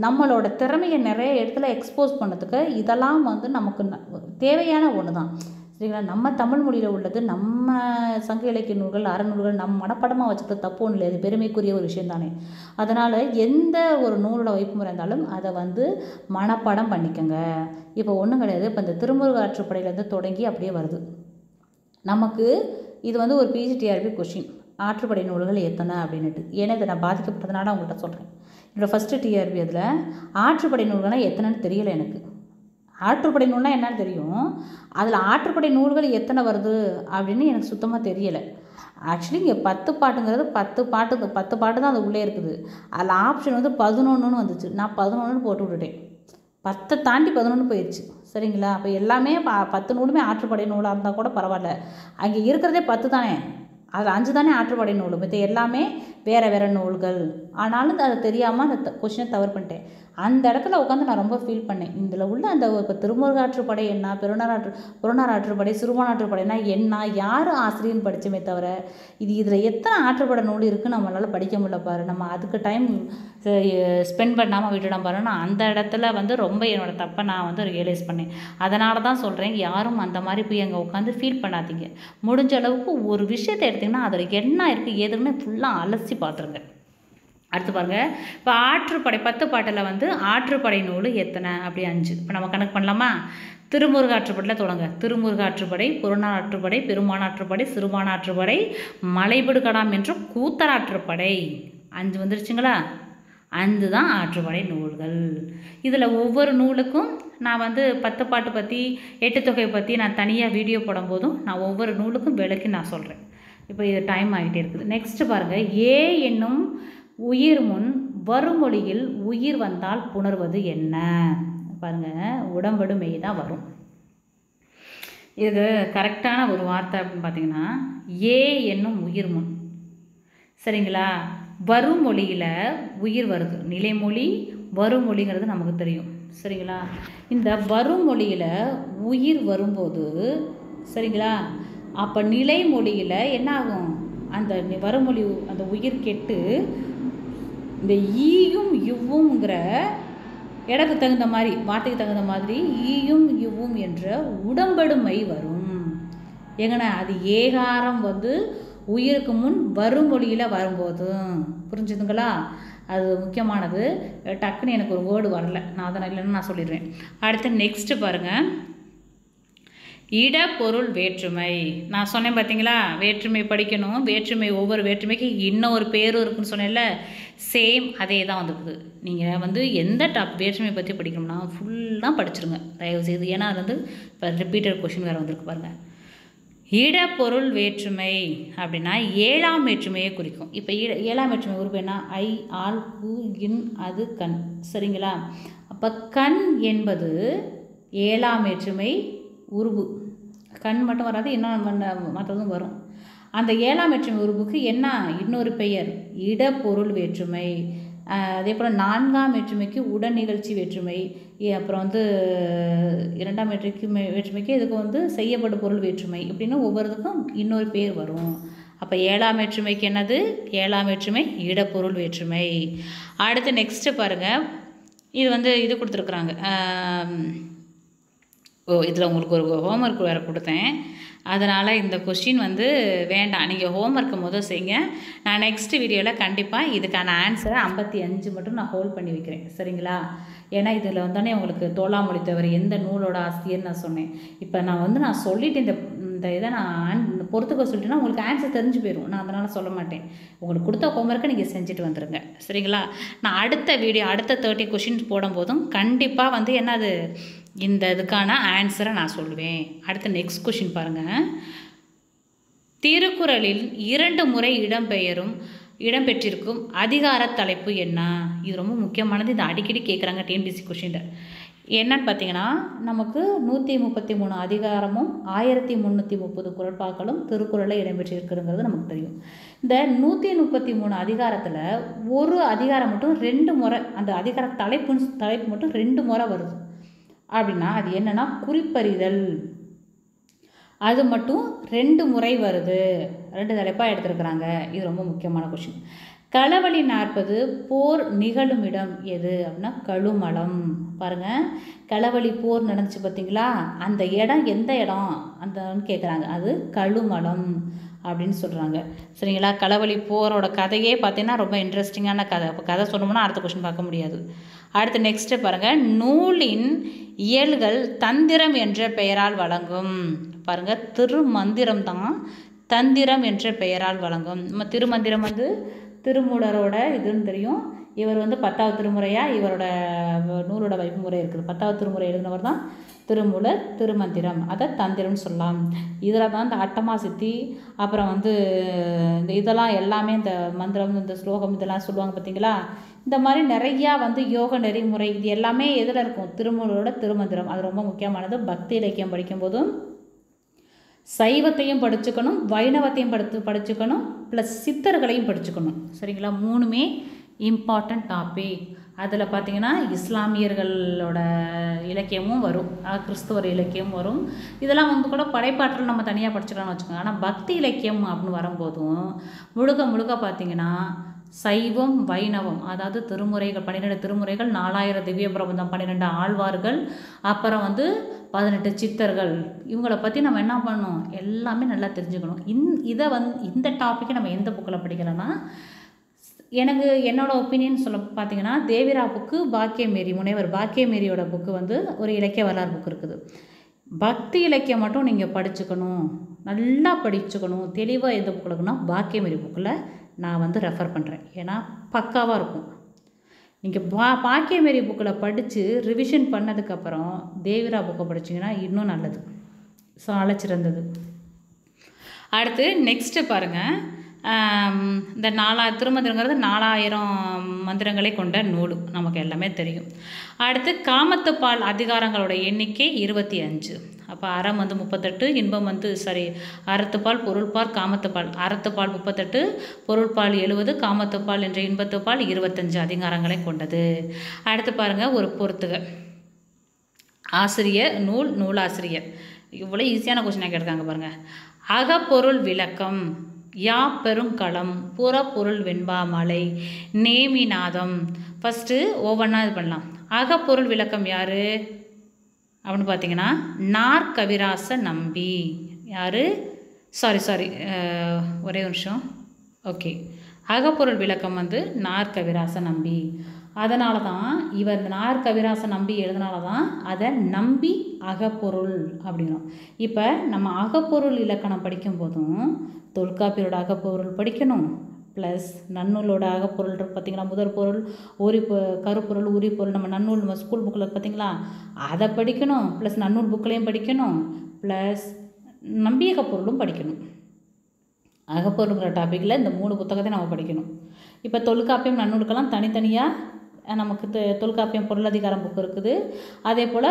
நம்மளோட திறமையை நிறைய இடத்துல எக்ஸ்போஸ் பண்ணதுக்கு இதெல்லாம் வந்து நமக்கு தேவையான ஒன்று தான். சரிங்களா, நம்ம தமிழ் மொழியில் உள்ளது, நம்ம சங்க இலக்கிய நூல்கள் அறநூல்கள் நம்ம மனப்படமாக வச்சுக்கிறது தப்பு ஒன்றும் இல்லை, அது பெருமைக்குரிய ஒரு விஷயம் தானே. அதனால் எந்த ஒரு நூலோட வைப்பு முறை இருந்தாலும் அதை வந்து மனப்பாடம் பண்ணிக்கோங்க. இப்போ ஒன்றும் கிடையாது, இப்போ இந்த திருமுருக ஆற்றுப்படையிலேருந்து தொடங்கி அப்படியே வருது நமக்கு. இது வந்து ஒரு பிஜிடிஆர்பி கொஷின், ஆற்றுப்படை நூல்கள் எத்தனை அப்படின்ட்டு. ஏன்னா இதை நான் பாதிக்கப்பட்டதுனால அவங்கள்ட்ட சொல்கிறேன். என்னோடய ஃபஸ்ட்டு டிஆர்பி அதில் ஆற்றுப்படை நூல்கள்னால் எத்தனைன்னு தெரியலை எனக்கு. ஆற்றுப்படை நூல்னால் என்னன்னு தெரியும், அதில் ஆற்றுப்படை நூல்கள் எத்தனை வருது அப்படின்னு எனக்கு சுத்தமாக தெரியலை. ஆக்சுவலி இங்கே 10 பாட்டுங்கிறது 10 பாட்டு தான் அது உள்ளே இருக்குது. அதில் ஆப்ஷன் வந்து 11ன்னு வந்துச்சு, நான் 11ன்னு போட்டு விட்டுட்டேன். 10 தாண்டி 11 போயிடுச்சு. சரிங்களா, அப்போ எல்லாமே 10 நூலுமே ஆற்றுப்படை நூலாக இருந்தால் கூட பரவாயில்ல, அங்கே இருக்கிறதே 10 தானே, அதில் 5 தானே ஆற்றுப்படை நூல், மற்ற எல்லாமே வேறு நூல்கள். ஆனாலும் அதை தெரியாமல் அந்த கொஷினை தவறு பண்ணிட்டேன். அந்த இடத்துல உட்காந்து நான் ரொம்ப ஃபீல் பண்ணேன். இதில் உள்ள அந்த இப்போ திருமுருகாற்றுப்படை என்ன, புறநார் ஆற்றுப்படை, சிறுபான் ஆற்றுப்படைனா என்ன, யார் ஆசிரியர்னு படித்தோமே தவிர இதில் எத்தனை ஆற்றுப்படை நூல் இருக்குது நம்மளால் படிக்க முடியல பாரு. நம்ம அதுக்கு டைம் ஸ்பெண்ட் பண்ணாமல் விட்டுடம் பாரு. நான் அந்த இடத்துல வந்து ரொம்ப என்னோடய தப்பை நான் வந்து ரியலைஸ் பண்ணேன். அதனால தான் சொல்கிறேன், யாரும் அந்த மாதிரி போய் அங்கே உட்காந்து ஃபீல் பண்ணாதீங்க. முடிஞ்ச அளவுக்கு ஒரு விஷயத்தை எடுத்திங்கன்னா அதில் என்ன இருக்குது ஏதுன்னு ஃபுல்லாக அலசி பார்த்துருங்க. அடுத்து பாருங்கள், இப்போ ஆற்றுப்படை 10 பாட்டில் வந்து ஆற்றுப்படை நூல் எத்தனை அப்படி 5. இப்போ நம்ம கணக்கு பண்ணலாமா? திருமுருக ஆற்றுப்படையில் தொடங்க. திருமுருக ஆற்றுப்படை, புறநார் ஆற்றுப்படை, பெருமான் ஆற்றுப்படை, சிறுபான் ஆற்றுப்படை, மலைபடு கடாம் என்ற கூத்தர் ஆற்றுப்படை. 5 வந்துருச்சுங்களா? 5 தான் ஆற்றுப்படை நூல்கள். இதில் ஒவ்வொரு நூலுக்கும் நான் வந்து 10 பாட்டு பற்றி 8 தொகை பற்றி நான் தனியாக வீடியோ போடும்போதும் நான் ஒவ்வொரு நூலுக்கும் விளக்கி நான் சொல்கிறேன். இப்போ இது டைம் ஆகிட்டே இருக்குது. நெக்ஸ்ட்டு பாருங்கள், ஏ என்னும் உயிர் முன் வருமொழியில் உயிர் வந்தால் புணர்வது என்ன? பாருங்கள், உடம்படு மெய் தான் வரும். இது கரெக்டான ஒரு வார்த்தை அப்படின்னு பார்த்தீங்கன்னா ஏ என்னும் உயிர் முன். சரிங்களா, வருமொழியில் உயிர் வருது, நிலைமொழி வருமொழிங்கிறது நமக்கு தெரியும். சரிங்களா, இந்த வருமொழியில் உயிர் வரும்போது சரிங்களா, அப்போ நிலைமொழியில் என்ன ஆகும், அந்த வருமொழி அந்த உயிர் கெட்டு இந்த ஈயும் இவ்வுங்கிற இடத்துக்கு தகுந்த மாதிரி வார்த்தைக்கு தகுந்த மாதிரி ஈயும் இவ்வும் என்ற உடம்படுமை வரும். எங்கன்னா அது ஏகாரம் வந்து உயிருக்கு முன் வருமொழியில் வரும்போது. புரிஞ்சுதுங்களா? அது முக்கியமானது. டக்குன்னு எனக்கு ஒரு வேர்டு வரல, நான் அதை இல்லைன்னு நான் சொல்லிடுவேன். அடுத்து நெக்ஸ்ட்டு பாருங்கள், இடப்பொருள் வேற்றுமை. நான் சொன்னேன் பார்த்தீங்களா, வேற்றுமை படிக்கணும், வேற்றுமை ஒவ்வொரு வேற்றுமைக்கு இன்னொரு பேரும் இருக்குன்னு சொன்னேன்ல, சேம் அதே தான் வந்துருக்குது. நீங்கள் வந்து எந்த வேற்றுமை பற்றி படிக்கணும்னா ஃபுல்லாக படிச்சிருங்க தயவுசெய்து. ஏன்னா அது வந்து இப்போ ரிப்பீட்டட் கொஷின் வேறு வந்திருக்கு பாருங்கள். இடப்பொருள் வேற்றுமை அப்படின்னா ஏழாம் வேற்றுமையை குறிக்கும். இப்போ ஏழாம் வேற்றுமை உறுப்பு என்ன? ஐ, ஆல், கு, இன், அது, கண். சரிங்களா? அப்போ கண் என்பது ஏழாம் வேற்றுமை உருபு. கண் மட்டும் வராது, இன்னும் மற்றதும் வரும். அந்த ஏழாம் வேற்றுமை உருபுக்கு என்ன இன்னொரு பெயர்? இடப்பொருள் வேற்றுமை. அதே போல் நான்காம் வேற்றுமைக்கு உடன் நிகழ்ச்சி வேற்றுமை. அப்புறம் இரண்டாம் வேற்றுமைக்கு இதுக்கு செய்யப்படும் பொருள் வேற்றுமை. இப்படின்னு ஒவ்வொருத்துக்கும் இன்னொரு பேர் வரும். அப்போ ஏழாம் வேற்றுமைக்கு என்னது? ஏழாம் வேற்றுமை இடப்பொருள் வேற்றுமை. அடுத்து நெக்ஸ்ட்டு பாருங்கள். இது இது கொடுத்துருக்குறாங்க. இதில் உங்களுக்கு ஒரு ஹோம்ஒர்க் வேறு கொடுத்தேன். அதனால் இந்த கொஷின் வேண்டாம். நீங்கள் ஹோம்ஒர்க்கை செய்யுங்க. நான் நெக்ஸ்ட் வீடியோவில் கண்டிப்பாக இதுக்கான ஆன்சரை 55 மட்டும் நான் ஹோல்ட் பண்ணி வைக்கிறேன். சரிங்களா? ஏன்னா இதில் வந்தோடனே உங்களுக்கு தோலாமொழி தவிர எந்த நூலோட ஆசிரியர்னு நான் சொன்னேன். இப்போ நான் சொல்லிவிட்டு இந்த இதை நான் பொறுத்துக்க சொல்லிட்டேன்னா உங்களுக்கு ஆன்சர் தெரிஞ்சு போயிடும். நான் அதனால் சொல்ல மாட்டேன். உங்களுக்கு கொடுத்த ஹோம்ஒர்க்கை நீங்கள் செஞ்சுட்டு வந்துடுங்க. சரிங்களா? நான் அடுத்த வீடியோ அடுத்த 30 கொஷின்ஸ் போடும்போதும் கண்டிப்பாக என்னது இந்த இதுக்கான ஆன்சரை நான் சொல்லுவேன். அடுத்த நெக்ஸ்ட் கொஷின் பாருங்கள். திருக்குறளில் 2 முறை இடம்பெற்றிருக்கும் அதிகார தலைப்பு என்ன? இது ரொம்ப முக்கியமானது. இது அடிக்கடி கேட்குறாங்க டிஎன்பிஎஸ்சி கொஷினில். என்னன்னு பார்த்தீங்கன்னா, நமக்கு 133 அதிகாரமும் 1330 குறட்பாக்களும் திருக்குறளில் இடம்பெற்றிருக்குங்கிறது நமக்கு தெரியும். இந்த 133 அதிகாரத்தில் ஒரு அதிகாரம் மட்டும் 2 முறை, அந்த அதிகார தலைப்பு மட்டும் 2 முறை வருது. அப்படின்னா அது என்னன்னா குறிப்பறிதல். அது மட்டும் 2 முறை வருது. 2 தலைப்பாக எடுத்துருக்குறாங்க. இது ரொம்ப முக்கியமான கொஷின். களவழி 40 போர் நிகழும் இடம் எது அப்படின்னா கழுமலம். பாருங்கள், களவழி போர் நடந்துச்சு பார்த்தீங்களா? அந்த இடம் எந்த இடம் அந்தன்னு கேட்குறாங்க. அது கழுமலம் அப்படின்னு சொல்கிறாங்க. சரிங்களா? களவழி போரோட கதையே பார்த்தீங்கன்னா ரொம்ப இன்ட்ரெஸ்டிங்கான கதை. அப்போ கதை சொன்னோம்னா அடுத்த கொஷின் பார்க்க முடியாது. அடுத்து நெக்ஸ்ட்டு பாருங்கள். நூலின் இயல்கள் தந்திரம் என்ற பெயரால் வழங்கும். பாருங்கள், திருமந்திரம் தான் தந்திரம் என்ற பெயரால் வழங்கும். நம்ம திருமந்திரம் திருமூலரோட இதுன்னு தெரியும். இவர் 10வது திருமுறையாக இவரோட நூலோட வைப்பு முறை இருக்குது. 10வது திருமுறை எழுதினவர் தான் திருமூலர். திருமந்திரம் அதை தந்திரம்னு சொல்லலாம். இதில் தான் இந்த அட்டமா சித்தி, அப்புறம் இந்த இதெல்லாம் எல்லாமே இந்த மந்திரம், இந்த ஸ்லோகம் இதெல்லாம் சொல்லுவாங்க பார்த்தீங்களா? இந்த மாதிரி நிறையா யோக நெறிமுறை இது எல்லாமே எதில் இருக்கும்? திருமூலரோட திருமந்திரம். அது ரொம்ப முக்கியமானது. பக்தி இலக்கியம் படிக்கும்போதும் சைவத்தையும் படிச்சுக்கணும், வைணவத்தையும் படிச்சுக்கணும், ப்ளஸ் சித்தர்களையும் படிச்சுக்கணும். சரிங்களா? 3மே இம்பார்ட்டண்ட் டாபிக். அதில் பார்த்திங்கன்னா இஸ்லாமியர்களோட இலக்கியமும் வரும், கிறிஸ்துவர் இலக்கியமும் வரும். இதெல்லாம் கூட படைப்பாற்றல் நம்ம தனியாக படிச்சுக்கலாம்னு வச்சுக்கோங்க. ஆனால் பக்தி இலக்கியம் அப்படின்னு வரும்போதும் முழுக்க பார்த்திங்கன்னா சைவம் வைணவம், அதாவது திருமுறைகள் 12 திருமுறைகள், 4000 திவ்ய பிரபந்தம், 12 ஆழ்வார்கள், அப்புறம் 18 சித்தர்கள், இவங்களை பற்றி நம்ம என்ன பண்ணணும்? எல்லாமே நல்லா தெரிஞ்சுக்கணும். இதை இந்த டாப்பிக்கை நம்ம எந்த புக்கில் படிக்கலைன்னா, எனக்கு என்னோட ஒப்பீனியன் சொல்ல பார்த்தீங்கன்னா தேவிரா புக்கு, பாக்கியமேரி முனைவர் பாக்கியமேரியோட புக்கு ஒரு இலக்கிய வரலாறு புக்கு இருக்குது. பக்தி இலக்கியம் மட்டும் நீங்கள் படிச்சுக்கணும், நல்லா படிச்சுக்கணும். தெளிவாக எந்த புக்கில் இருக்குன்னா பாக்கியமேரி புக்கில் நான் ரெஃபர் பண்ணுறேன். ஏன்னா பக்காவாக இருக்கும். நீங்கள் பாக்கியமேரி புக்கில் படித்து ரிவிஷன் பண்ணதுக்கப்புறம் தேவிரா புக்கை படிச்சிங்கன்னா இன்னும் நல்லது, சால சிறந்தது. அடுத்து நெக்ஸ்ட்டு பாருங்கள். இந்த 4000 திருமந்திரங்கிறது 4000 மந்திரங்களை கொண்ட நூல், நமக்கு எல்லாமே தெரியும். அடுத்து காமத்துப்பால் அதிகாரங்களோட எண்ணிக்கை 25. அப்போ அறம் 38, இன்பம் அறத்துப்பால், பொருள்பால், காமத்துப்பால். அறத்துப்பால் 38, பொருள்பால் 70, காமத்துப்பால் என்ற இன்பத்துப்பால் 25 அதிகாரங்களை கொண்டது. அடுத்து பாருங்கள், ஒரு பொறுத்துக. ஆசிரியர் நூலாசிரியர். இவ்வளோ ஈஸியான கொஸ்டினாக கேட்டிருக்காங்க பாருங்கள். அகப்பொருள் விளக்கம். யா பெருங்களம், புறப்பொருள் வெண்பா மலை, நேமிநாதம். ஃபஸ்ட்டு ஒவ்வொன்றா இது பண்ணலாம். அகப்பொருள் விளக்கம் யார் அப்படின்னு பார்த்தீங்கன்னா நாற்கவிராச நம்பி. யார்? சாரி ஒரே நிமிஷம். ஓகே, அகப்பொருள் விளக்கம் நாற்கவிராச நம்பி. அதனால தான் இவர் நாற்கவிராச நம்பி எழுதினால தான் அதை நம்பி அகப்பொருள் அப்படிங்கிறோம். இப்போ நம்ம அகப்பொருள் இலக்கணம் படிக்கும்போதும் தொல்காப்பியரோட அகப்பொருள் படிக்கணும், ப்ளஸ் நன்னூலோட அகப்பொருள் பார்த்திங்கன்னா முதற் பொருள், கருப்பொருள், உரிப்பொருள். நம்ம நன்னூல் நம்ம ஸ்கூல் புக்கில் பார்த்திங்களா அதை படிக்கணும், ப்ளஸ் நன்னூல் புக்கிலையும் படிக்கணும், ப்ளஸ் நம்பியக பொருளும் படிக்கணும். அகப்பொருளுங்கிற டாப்பிக்கில் இந்த 3 புத்தகத்தை நம்ம படிக்கணும். இப்போ தொல்காப்பியம் நன்னூலுக்கெல்லாம் தனித்தனியாக நமக்கு தொல்காப்பியம் பொருளதிகாரம் புக்கு இருக்குது. அதே போல்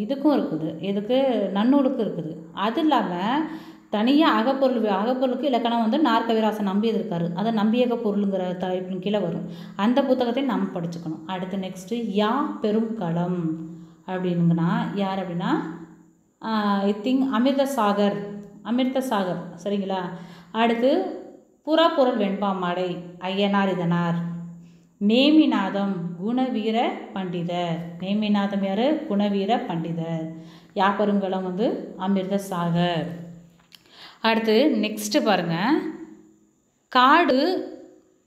இதுக்கும் இருக்குது, எதுக்கு நன்னூலுக்கு இருக்குது. அது இல்லாமல் தனியாக அகப்பொருளுக்கு இலக்கணம் வந்து நாற்கவிராசன் நம்பியது இருக்காரு, அதை நம்பியக பொருளுங்கிற தலைப்பின் கீழே வரும். அந்த புத்தகத்தை நம்ம படிச்சுக்கணும். அடுத்து நெக்ஸ்ட்டு யா பெரும் களம் அப்படின்னா யார் அப்படின்னா ஐ திங்க் அமிர்தசாகர் சரிங்களா. அடுத்து புறப்பொருள் வெண்பாமாடை ஐயனார் இதனார். நேமிநாதம் குணவீர பண்டிதர். நேமிநாதம் யார்? குணவீர பண்டிதர். யாப்பெருங்கலம் வந்து அமிர்தசாகர். அடுத்து நெக்ஸ்ட்டு பாருங்கள்,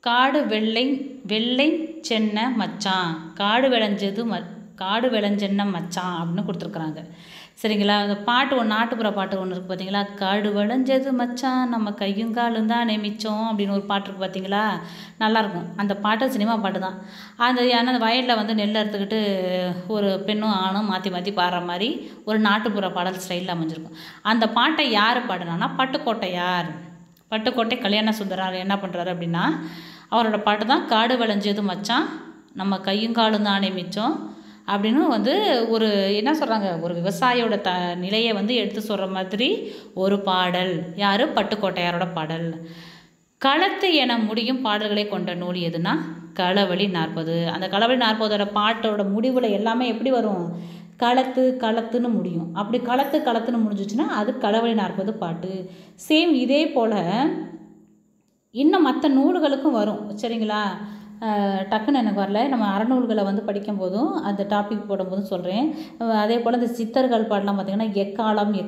காடு வெள்ளை சென்ன மச்சான், காடு விளைஞ்சென்ன மச்சான் அப்படின்னு கொடுத்துருக்குறாங்க சரிங்களா. அந்த பாட்டு நாட்டுப்புற பாட்டு ஒன்று இருக்குது பார்த்தீங்களா, காடு விளைஞ்சது மச்சான் நம்ம கையுங்காலும் தான் நிமிச்சோம் அப்படின்னு ஒரு பாட்டு இருக்குது பார்த்தீங்களா, நல்லாயிருக்கும். அந்த பாட்டு சினிமா பாட்டு தான். அந்த வயலில் வந்து நெல் அறுத்துக்கிட்டு ஒரு பெண்ணும் ஆணும் மாற்றி பாடுற மாதிரி ஒரு நாட்டுப்புற பாடல் ஸ்டைலில் அமைஞ்சிருக்கும். அந்த பாட்டை யார் பாடினான்னா பட்டுக்கோட்டை கல்யாண சுந்தரார் என்ன பண்ணுறாரு அப்படின்னா, அவரோட பாட்டு தான் காடு விளைஞ்சது மச்சான் நம்ம கையுங்காலும் தான் நிமிச்சோம் அப்படின்னு வந்து ஒரு என்ன சொல்கிறாங்க, ஒரு விவசாயியோட நிலையை வந்து எடுத்து சொல்கிற மாதிரி ஒரு பாடல். யார்? பட்டுக்கோட்டையாரோட பாடல். களத்து என முடியும் பாடல்களை கொண்ட நூல் எதுனா களவழி 40. அந்த களவழி 40ஓட பாட்டோட முடிவில் எல்லாமே எப்படி வரும்? களத்துன்னு முடியும். அப்படி களத்துன்னு முடிஞ்சிச்சுன்னா அது களவழி 40 பாட்டு. சேம் இதே போல் இன்னும் மற்ற நூல்களுக்கும் வரும் சரிங்களா. டக்குன்னு எனக்கு வரல. நம்ம அறநூல்களை வந்து படிக்கும் போதும் அந்த டாபிக் போடும்போதும் சொல்கிறேன். அதே போல் இந்த சித்தர்கள் பாடலாம் பார்த்திங்கன்னா எக்காலம்னு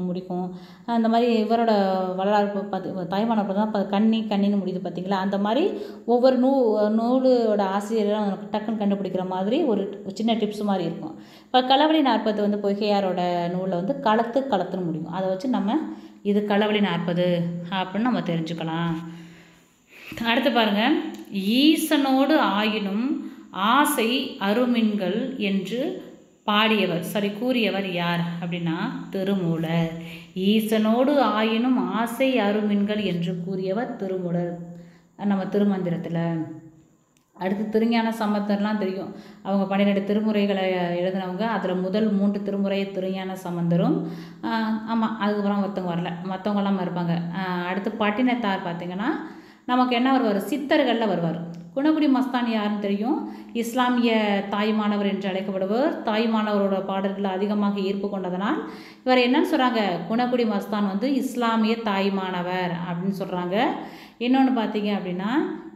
முடிக்கும். அந்த மாதிரி இவரோட வரலாறு தாய்மானவர் தான் கண்ணின்னு முடியுது பார்த்திங்களா. அந்த மாதிரி ஒவ்வொரு நூலோட ஆசிரியரும் டக்குன்னு கண்டுபிடிக்கிற மாதிரி ஒரு சின்ன டிப்ஸ் மாதிரி இருக்கும். இப்போ களவழி 40 வந்து பொய்கையாரோட நூலில் வந்து களத்துன்னு முடியும். அதை வச்சு நம்ம இது களவழி 40 அப்படின்னு நம்ம தெரிஞ்சுக்கலாம். அடுத்து பாருங்கள், ஈசனோடு ஆயினும் ஆசை அருமின்கள் என்று கூறியவர் யார் அப்படின்னா திருமூலர். ஈசனோடு ஆயினும் ஆசை அருமின்கள் என்று கூறியவர் திருமூலர் நம்ம திருமந்திரத்தில். அடுத்து திருஞான சம்பந்தர்லாம் தெரியும், அவங்க 12 திருமுறைகளை எழுதினவங்க. அதில் முதல் 3 திருமுறை திருஞான சம்பந்தரும், ஆமாம் அதுக்கப்புறம் ஒருத்தவங்க வரல, மற்றவங்களாம் இருப்பாங்க. அடுத்து பட்டினத்தார் பார்த்திங்கன்னா நமக்கு என்ன வருவார்? சித்தர்களில் வருவார். குணகுடி மஸ்தான் யாருன்னு தெரியும், இஸ்லாமிய தாய்மானவர் என்று அழைக்கப்படுவர். தாய்மானவரோட பாடல்களை அதிகமாக ஈர்ப்பு கொண்டதனால் இவர் என்னன்னு சொல்கிறாங்க, குணகுடி மஸ்தான் வந்து இஸ்லாமிய தாய்மானவர் அப்படின்னு சொல்கிறாங்க. இன்னொன்று பார்த்தீங்க அப்படின்னா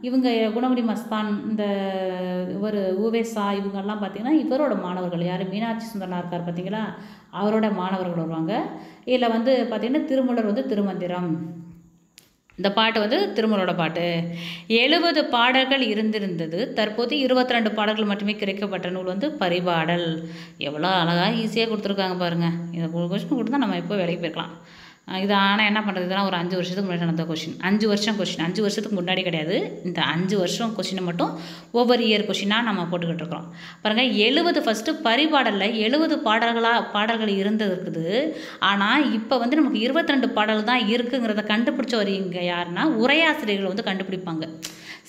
இவங்க குணகுடி மஸ்தான் இந்த இவர் உவேசா இவங்கெல்லாம் பார்த்திங்கன்னா இவரோட மாணவர்கள். யார்? மீனாட்சி சுந்தரனார் இருக்கார் பார்த்தீங்களா, அவரோட மாணவர்கள் வருவாங்க. இதில் வந்து பார்த்திங்கன்னா திருமூலர் வந்து திருமந்திரம், இந்த பாட்டு வந்து திருமூலரோட பாட்டு. 70 பாடல்கள் இருந்திருந்தது, தற்போது 22 பாடல்கள் மட்டுமே கிடைக்கப்பட்ட நூல் வந்து பரிபாடல். எவ்வளோ அழகாக ஈஸியாக கொடுத்துருக்காங்க பாருங்கள். இந்த கொஸ்டின் கொடுத்தா நம்ம எப்போ வேலைக்கு போய்க்கலாம். இது ஆனால் என்ன பண்ணுறது, இதெல்லாம் ஒரு 5 வருஷத்துக்கு முன்னாடி நடந்த கொஷின். 5 வருஷத்துக்கு முன்னாடி கிடையாது, இந்த 5 வருஷம் கொஷினை மட்டும் ஒவ்வொரு இயர் கொஷினாக நம்ம போட்டுக்கிட்டு இருக்கிறோம் பாருங்கள். 70 ஃபஸ்ட்டு பரிபாடலில் 70 பாடல்கள் இருந்தது. ஆனால் இப்போ வந்து நமக்கு 22 பாடல் தான் இருக்குங்கிறத கண்டுபிடிச்சவர் இங்கே யாருன்னா உரையாசிரியர்கள் வந்து கண்டுபிடிப்பாங்க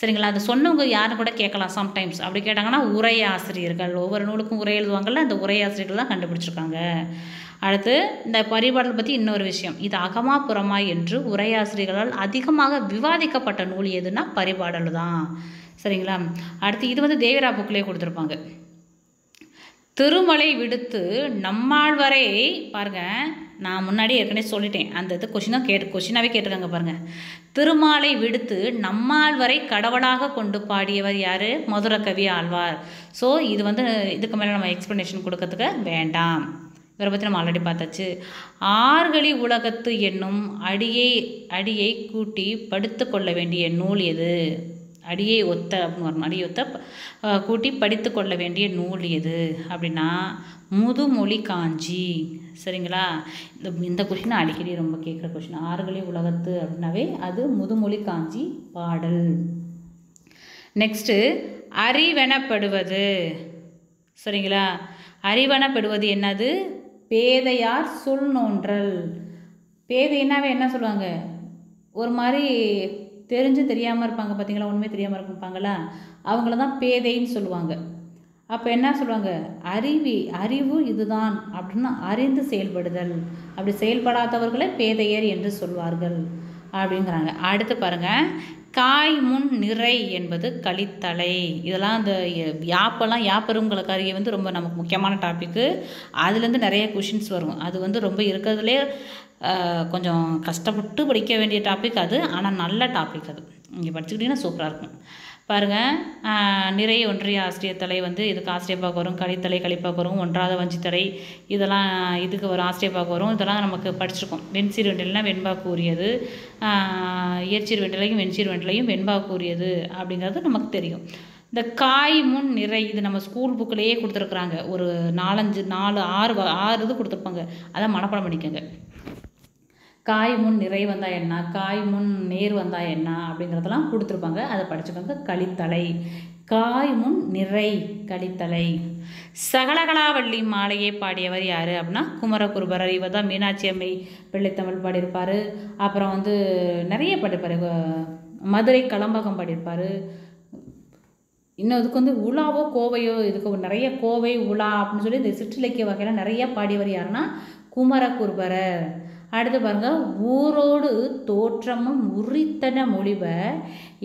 சரிங்களா. அதை சொன்னவங்க யாரும் கூட கேட்கலாம் சம்டைம்ஸ். அப்படி கேட்டாங்கன்னா உரையாசிரியர்கள், ஒவ்வொரு நூலுக்கும் உரை எழுதுவாங்கள்ல, அந்த உரையாசிரியர்கள் தான் கண்டுபிடிச்சிருக்காங்க. அடுத்து இந்த பரிபாடல் பற்றி இன்னொரு விஷயம், இது அகமா புறமா என்று உரையாசிரியர்களால் அதிகமாக விவாதிக்கப்பட்ட நூல் எதுனா பரிபாடல் தான் சரிங்களா. அடுத்து இது வந்து தேவிரா புக்கிலே கொடுத்துருப்பாங்க. திருமலை விடுத்து நம்மாழ்வரை பாருங்கள், நான் முன்னாடி ஏற்கனவே சொல்லிட்டேன், அந்த இது கொஷினாகவே கேட்டிருக்காங்க பாருங்கள். திருமாலை விடுத்து நம்மாழ்வரை கடவுளாக கொண்டு பாடியவர் யார்? மதுரகவி ஆழ்வார். ஸோ இது வந்து இதுக்கு மேலே நம்ம எக்ஸ்ப்ளனேஷன் கொடுக்கறதுக்கு வேண்டாம், இவரை பற்றி நம்ம ஆல்ரெடி பார்த்தாச்சு. ஆர்கழி உலகத்து என்னும் அடியை கூட்டி படித்து கொள்ள வேண்டிய நூல் எது? அடியை ஒத்த அப்படின்னு வரணும். அடியை ஒத்த கூட்டி படித்து கொள்ள வேண்டிய நூல் எது அப்படின்னா முதுமொழி காஞ்சி சரிங்களா. இந்த கொஷினை அடிக்கடி ரொம்ப கேட்குற கொஷின். ஆர்கழி உலகத்து அப்படின்னாவே அது முதுமொழி காஞ்சி பாடல். நெக்ஸ்ட்டு அறிவெனப்படுவது சரிங்களா. அறிவெனப்படுவது என்னது? பேதையார் சொல் நோன்றல். பேதைனாவே என்ன சொல்லுவாங்க, ஒரு மாதிரி தெரிஞ்சும் தெரியாமல் இருப்பாங்க பார்த்தீங்களா, ஒன்றுமே தெரியாமல் இருப்பாங்களா, அவங்கள தான் பேதைன்னு சொல்லுவாங்க. அப்போ என்ன சொல்லுவாங்க, அறிவு இதுதான் அப்படின்னு அறிந்து செயல்படுதல், அப்படி செயல்படாதவர்களை பேதையர் என்று சொல்வார்கள் அப்படிங்கிறாங்க. அடுத்து பாருங்கள், காய் முன் நிறை என்பது கலித்தலை. இதெல்லாம் அந்த யாப்பருங்களுக்கு அருகே வந்து ரொம்ப நமக்கு முக்கியமான டாப்பிக்கு. அதுலேருந்து நிறைய கொஷின்ஸ் வரும். அது வந்து ரொம்ப இருக்கிறதுலே கொஞ்சம் கஷ்டப்பட்டு படிக்க வேண்டிய டாபிக் அது. ஆனால் நல்ல டாபிக் அது. நீங்கள் படிச்சுக்கிட்டிங்கன்னா சூப்பராக இருக்கும். பாருங்கள், நிறைய ஒன்றிய ஆசிரியர் தலை வந்து இதுக்கு ஆசிரியர் பார்க்க வரும், கலித்தலை கழிப்பாக்க வரும், ஒன்றாத வஞ்சித்தலை இதெல்லாம் இதுக்கு வரும், ஆசிரியர் பார்க்க வரும். இதெல்லாம் நமக்கு படிச்சிருக்கோம். வெண்சீர் வெண்டிலைனா வெண்பாக்கு உரியது, இயற்சீர் வெண்டிலையும் வெண்சீர் வெண்டிலையும் வெண்பாக்கு உரியது அப்படிங்கிறது நமக்கு தெரியும். இந்த காய் முன் நிறை இது நம்ம ஸ்கூல் புக்கிலேயே கொடுத்துருக்குறாங்க. ஒரு 6 இது கொடுத்துருப்பாங்க. அதை மனப்பாடம் பண்ணிக்கோங்க. காய் முன் நிறை வந்தால் என்ன, காய் முன் நேர் வந்தால் என்ன அப்படிங்கிறதெல்லாம் கொடுத்துருப்பாங்க. அதை படிச்சுக்கோங்க. கலித்தலை, காய் முன் நிறை கலித்தலை. சகலகலாவள்ளி மாலையை பாடியவர் யார் அப்படின்னா குமரகுருபரர். இவர் தான் மீனாட்சி அம்மை பிள்ளைத்தமிழ் பாடியிருப்பார். அப்புறம் வந்து நிறைய பாடியிருப்பார். மதுரை கலம்பகம் பாடியிருப்பார். இன்னும் இதுக்கு வந்து உலாவோ கோவையோ, இதுக்கு நிறைய கோவை உலா அப்படின்னு சொல்லி இந்த சிற்றிலக்கிய வகையில் நிறைய பாடியவர் யாருன்னா குமரகுருபரர். அடுத்து பாருங்கள், ஊரோடு தோற்றமும் உரித்தன மொழிப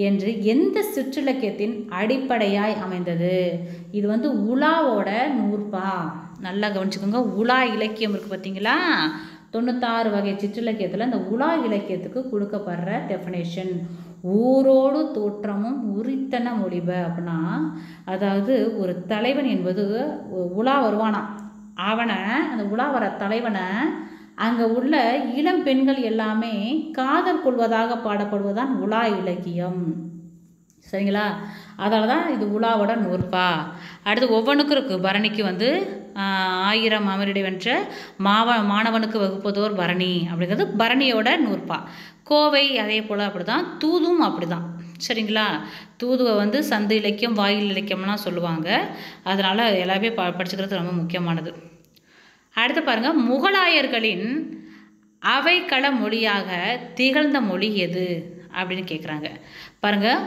என்று எந்த சிற்றிலக்கியத்தின் அடிப்படையாய் அமைந்தது. இது வந்து உலாவோட நூற்பா. நல்லா கவனிச்சுக்கோங்க. உலா இலக்கியம் இருக்குது பார்த்தீங்களா, 96 வகை சிற்றிலக்கியத்தில் இந்த உலா இலக்கியத்துக்கு கொடுக்கப்படுற டெஃபினேஷன் ஊரோடு தோற்றமும் உரித்தன மொழிப அப்படின்னா, அதாவது ஒரு தலைவன் என்பது உலா வருவானா, அவனை அந்த உலா வர தலைவனை அங்கே உள்ள இளம் பெண்கள் எல்லாமே காதல் கொள்வதாக பாடப்படுவதுதான் உலா இலக்கியம். சரிங்களா, அதனால தான் இது உலாவோட நூற்பா. அடுத்து ஒவ்வொன்றுக்கும் இருக்குது. பரணிக்கு வந்து 1000 அமரிடை வென்ற மாணவனுக்கு வகுப்பதோர் பரணி அப்படிங்கிறது பரணியோட நூற்பா. கோவை அதே போல் அப்படி தான், தூதும் அப்படி தான். சரிங்களா, தூதுவை வந்து சந்து இலக்கியம் வாயில் இலக்கியம்லாம் சொல்லுவாங்க. அதனால் எல்லாமே படிச்சுக்கிறது ரொம்ப முக்கியமானது. அடுத்து பாருங்கள், முகலாயர்களின் அவைக்கள மொழியாக திகழ்ந்த மொழி எது அப்படின்னு கேட்குறாங்க. பாருங்கள்,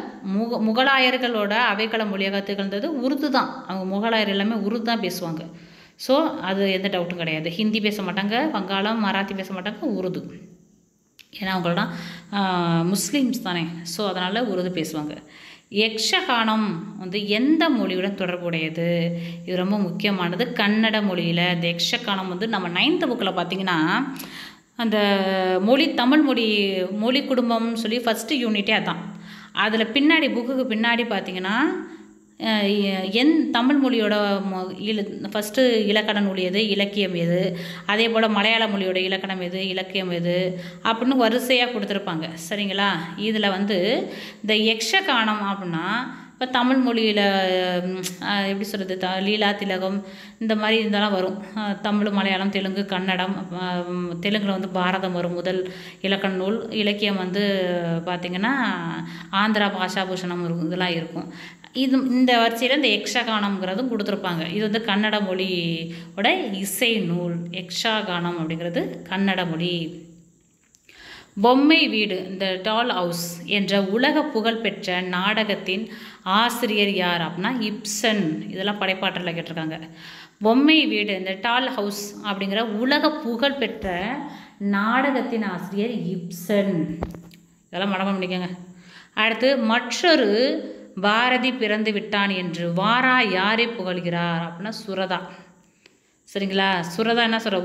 முகலாயர்களோட அவைக்கள மொழியாக திகழ்ந்தது உருது தான். அவங்க முகலாயர் எல்லாமே உருது தான் பேசுவாங்க. ஸோ அது எந்த டவுட்டும் கிடையாது. ஹிந்தி பேச மாட்டாங்க, வங்காளம் மராத்தி பேச மாட்டாங்க, உருது. ஏன்னா அவங்களெலாம் முஸ்லீம்ஸ் தானே, ஸோ அதனால் உருது பேசுவாங்க. யக்ஷகானம் வந்து எந்த மொழியுடன் தொடர்புடையது? இது ரொம்ப முக்கியமானது. கன்னட மொழியில் இந்த யக்ஷகானம் வந்து நம்ம 9th புக்கில் பார்த்திங்கன்னா அந்த தமிழ் மொழி குடும்பம்னு சொல்லி ஃபஸ்ட்டு யூனிட்டே அதான். அதில் பின்னாடி புக்குக்கு பின்னாடி பார்த்திங்கன்னா தமிழ் மொழியோட ஃபஸ்ட்டு இலக்கண நூல் எது, இலக்கியம் எது, அதே போல் மலையாள மொழியோட இலக்கணம் எது, இலக்கியம் எது அப்படின்னு வரிசையாக கொடுத்துருப்பாங்க. சரிங்களா, இதில் வந்து இந்த யக்ஷகானம் அப்படின்னா இப்போ தமிழ் மொழியில் எப்படி சொல்கிறது, லீலா திலகம் இந்த மாதிரி இதெல்லாம் வரும். தமிழ் மலையாளம் தெலுங்கு கன்னடம், தெலுங்கில் வந்து பாரதம் வரும் முதல் இலக்கண நூல். இலக்கியம் வந்து பார்த்திங்கன்னா ஆந்திரா பாஷாபூஷணம் இதெல்லாம் இருக்கும். இந்த வரிசையில் இந்த யக்ஷகானம்ங்கிறதும் கொடுத்துருப்பாங்க. இது வந்து கன்னட மொழியோட இசை நூல். யக்ஷகானம் அப்படிங்கிறது கன்னட மொழி. பொம்மை வீடு இந்த டால் ஹவுஸ் என்ற உலக புகழ்பெற்ற நாடகத்தின் ஆசிரியர் யார் அப்படின்னா இப்சன். இதெல்லாம் படைப்பாற்றலில் கேட்டிருக்காங்க. பொம்மை வீடு இந்த டால் ஹவுஸ் அப்படிங்கிற உலக புகழ்பெற்ற நாடகத்தின் ஆசிரியர் இப்சன். இதெல்லாம் மனப்பாடம் பண்ணிக்கோங்க. அடுத்து, மற்றொரு பாரதி பிறந்து விட்டான் என்று வாரா யாரை புகழ்கிறார் அப்படின்னா சுரதா. சரிங்களா, சுரதா என்ன சொல்கிற,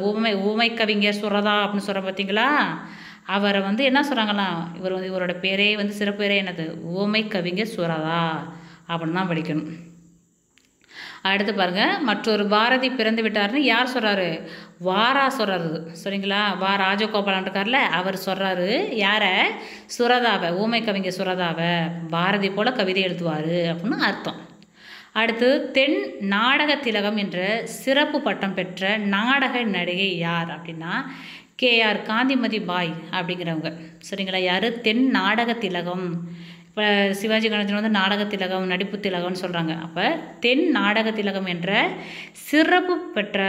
ஊமை கவிஞர் சுரதா அப்படின்னு சொல்கிற பார்த்தீங்களா. அவரை வந்து என்ன சொல்கிறாங்களா, இவரோட பேரே வந்து சிறப்பு பேரே என்னது, ஊமை கவிஞர் சுரதா அப்படின்னு தான் படிக்கணும். அடுத்து பாருங்கள், மற்றொரு பாரதி பிறந்து விட்டார்னு யார் சொல்கிறாரு, வாரா சொல்கிறாரு. சரிங்களா, ராஜகோபாலன் இருக்கார்ல, அவர் சொல்கிறாரு யாரை, சுரதாவை, ஊமை கவிஞர் சுரதாவை. பாரதி போல் கவிதை எழுதுவார் அப்படின்னு அர்த்தம். அடுத்து, தென் நாடக திலகம் என்ற சிறப்பு பட்டம் பெற்ற நாடக நடிகை யார் அப்படின்னா KR காந்திமதி பாய் அப்படிங்கிறவங்க. சரிங்களா, யார், தென் நாடக திலகம் இப்போ சிவாஜி கணேசன் வந்து நாடக திலகம், நடிப்பு திலகம்னு சொல்கிறாங்க. அப்போ தென் நாடக திலகம் என்ற சிறப்பு பெற்ற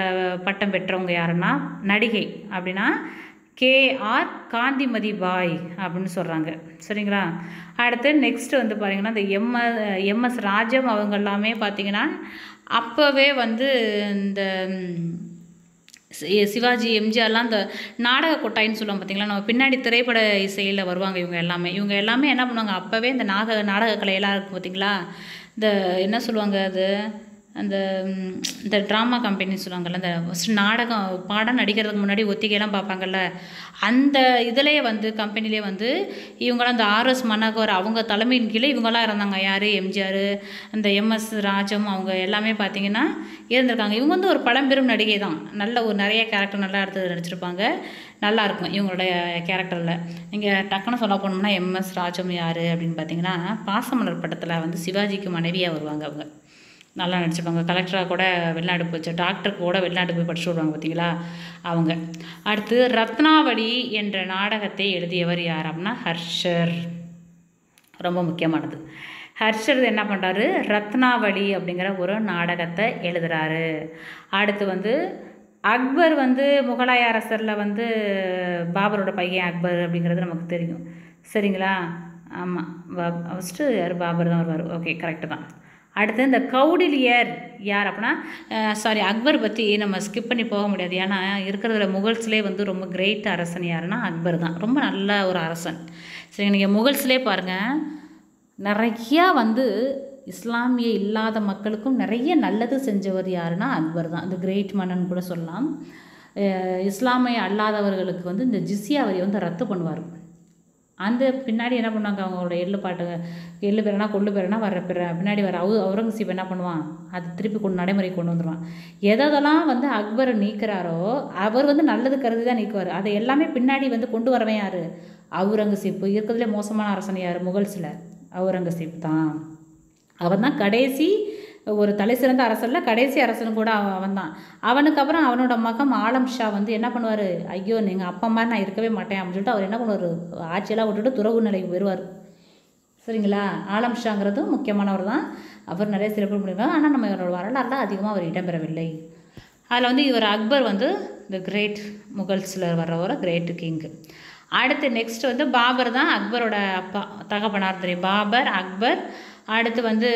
பட்டம் பெற்றவங்க யாருன்னா நடிகை அப்படின்னா KR காந்திமதி பாய் அப்படின்னு சொல்கிறாங்க. சரிங்களா? அடுத்து நெக்ஸ்ட்டு வந்து பார்த்திங்கன்னா இந்த MS ராஜம் அவங்க எல்லாமே பார்த்திங்கன்னா அப்போவே வந்து இந்த சிவாஜி, எம்ஜிஆர்லாம் இந்த நாடக கொட்டாயின்னு சொல்லுவாங்க பார்த்திங்களா, நம்ம பின்னாடி திரைப்பட இசையில் வருவாங்க. இவங்க எல்லாமே என்ன பண்ணுவாங்க, அப்போவே இந்த நாடக கலையெல்லாம் இருக்கும் பார்த்திங்களா, இந்த என்ன சொல்லுவாங்க அது, இந்த ட்ராமா கம்பெனின்னு சொல்லுவாங்கள்ல, இந்த ஃபஸ்ட்டு நாடகம் பாடம் நடிக்கிறதுக்கு முன்னாடி ஒத்திகையெல்லாம் பார்ப்பாங்கள்ல, அந்த இதிலே வந்து கம்பெனிலே வந்து இவங்களாம் இந்த RS மனோகர் அவங்க தலைமையின் கீழே இவங்களாம் இருந்தாங்க. யார்? எம்ஜிஆர், அந்த MS ராஜம் அவங்க எல்லாமே பார்த்திங்கன்னா இருந்திருக்காங்க. இவங்க வந்து ஒரு பழம்பெரும் நடிகை தான். நல்ல ஒரு நிறைய கேரக்டர் நல்லா எடுத்து நடிச்சிருப்பாங்க. நல்லாயிருக்கும் இவங்களுடைய கேரக்டரில். நீங்கள் டக்குன்னு சொல்ல போனோம்னா MS ராஜம் யார் அப்படின்னு பார்த்தீங்கன்னா பாசமலர் படத்தில் வந்து சிவாஜிக்கு மனைவியாக வருவாங்க. அவங்க நல்லா நடிச்சிருப்பாங்க. கலெக்டராக கூட வெளிநாடு போச்சு, டாக்டருக்கு கூட வெளிநாட்டுக்கு போய் படிச்சு விடுவாங்க பார்த்தீங்களா அவங்க. அடுத்து ரத்னாவளி என்ற நாடகத்தை எழுதியவர் யார் அப்படின்னா ஹர்ஷர். ரொம்ப முக்கியமானது. ஹர்ஷர் என்ன பண்ணுறாரு, ரத்னாவளி அப்படிங்கிற ஒரு நாடகத்தை எழுதுகிறாரு. அடுத்து வந்து அக்பர் வந்து முகலாய அரசரில் வந்து பாபரோட பையன் அக்பர் அப்படிங்கிறது நமக்கு தெரியும். சரிங்களா? ஆமாம், ஃபஸ்ட்டு யார்? பாபர் தான் வருவார். ஓகே, கரெக்டு தான். அடுத்து இந்த கௌடில்யர் யார் அப்படின்னா அக்பர் பற்றி நம்ம ஸ்கிப் பண்ணி போக முடியாது. ஏன்னா இருக்கிறதுல முகல்ஸ்லேயே வந்து ரொம்ப கிரேட் அரசன் யாருன்னா அக்பர் தான். ரொம்ப நல்ல ஒரு அரசன். சரி, நீங்கள் முகல்ஸ்லேயே பாருங்கள், நிறையா வந்து இஸ்லாமிய இல்லாத மக்களுக்கும் நிறைய நல்லது செஞ்சவர் யாருன்னா அக்பர் தான். இந்த கிரேட் மன்னன் கூட சொல்லலாம். இஸ்லாமிய அல்லாதவர்களுக்கு வந்து இந்த ஜிஸ்யா வரியை வந்து ரத்து பண்ணுவார். அந்த பின்னாடி என்ன பண்ணுவாங்க, அவங்களோட எள்ளு பேரனா கொள்ளு பேரனா பின்னாடி வர அவுரங்கசீப் என்ன பண்ணுவான், அது திருப்பி நடைமுறைக்கு கொண்டு வந்துடுவான். எதெல்லாம் வந்து அக்பரை நீக்கிறாரோ அவர் வந்து நல்லது கருதி தான் நீக்குவார். அதை எல்லாமே பின்னாடி வந்து கொண்டு வரவன் யார்? அவுரங்கசீப். இருக்கிறதுலே மோசமான அரசன் யார் முகல்ஸில்? அவுரங்கசீப் தான். அவன் தான் கடைசி ஒரு தலை சிறந்த அரசனில் கடைசி அரசன் கூட அவன் தான். அவனுக்கு அப்புறம் அவனோட மகன் ஆலம் ஷா வந்து என்ன பண்ணுவார், ஐயோ நீங்கள் அப்பா மாதிரி நான் இருக்கவே மாட்டேன் அப்படின்னு சொல்லிட்டு அவர் என்ன பண்ணுவார், ஆட்சியெல்லாம் விட்டுட்டு துறவு நிலைக்கு வருவார். சரிங்களா? ஆலம் ஷாங்கிறதும் முக்கியமானவர் தான். அவர் நிறைய சிறப்பு பண்ணியிருக்காங்க. ஆனால் நம்ம இவரோட வரலாறுலாம் அதிகமாக அவர் இடம்பெறவில்லை. அதில் வந்து இவர் அக்பர் வந்து இந்த கிரேட் முகல்ஸில் வர்ற கிரேட் கிங்கு. அடுத்து நெக்ஸ்ட் வந்து பாபர் தான் அக்பரோட அப்பா, தகப்பனார் தெரியும். பாபர், அக்பர். அடுத்து வந்து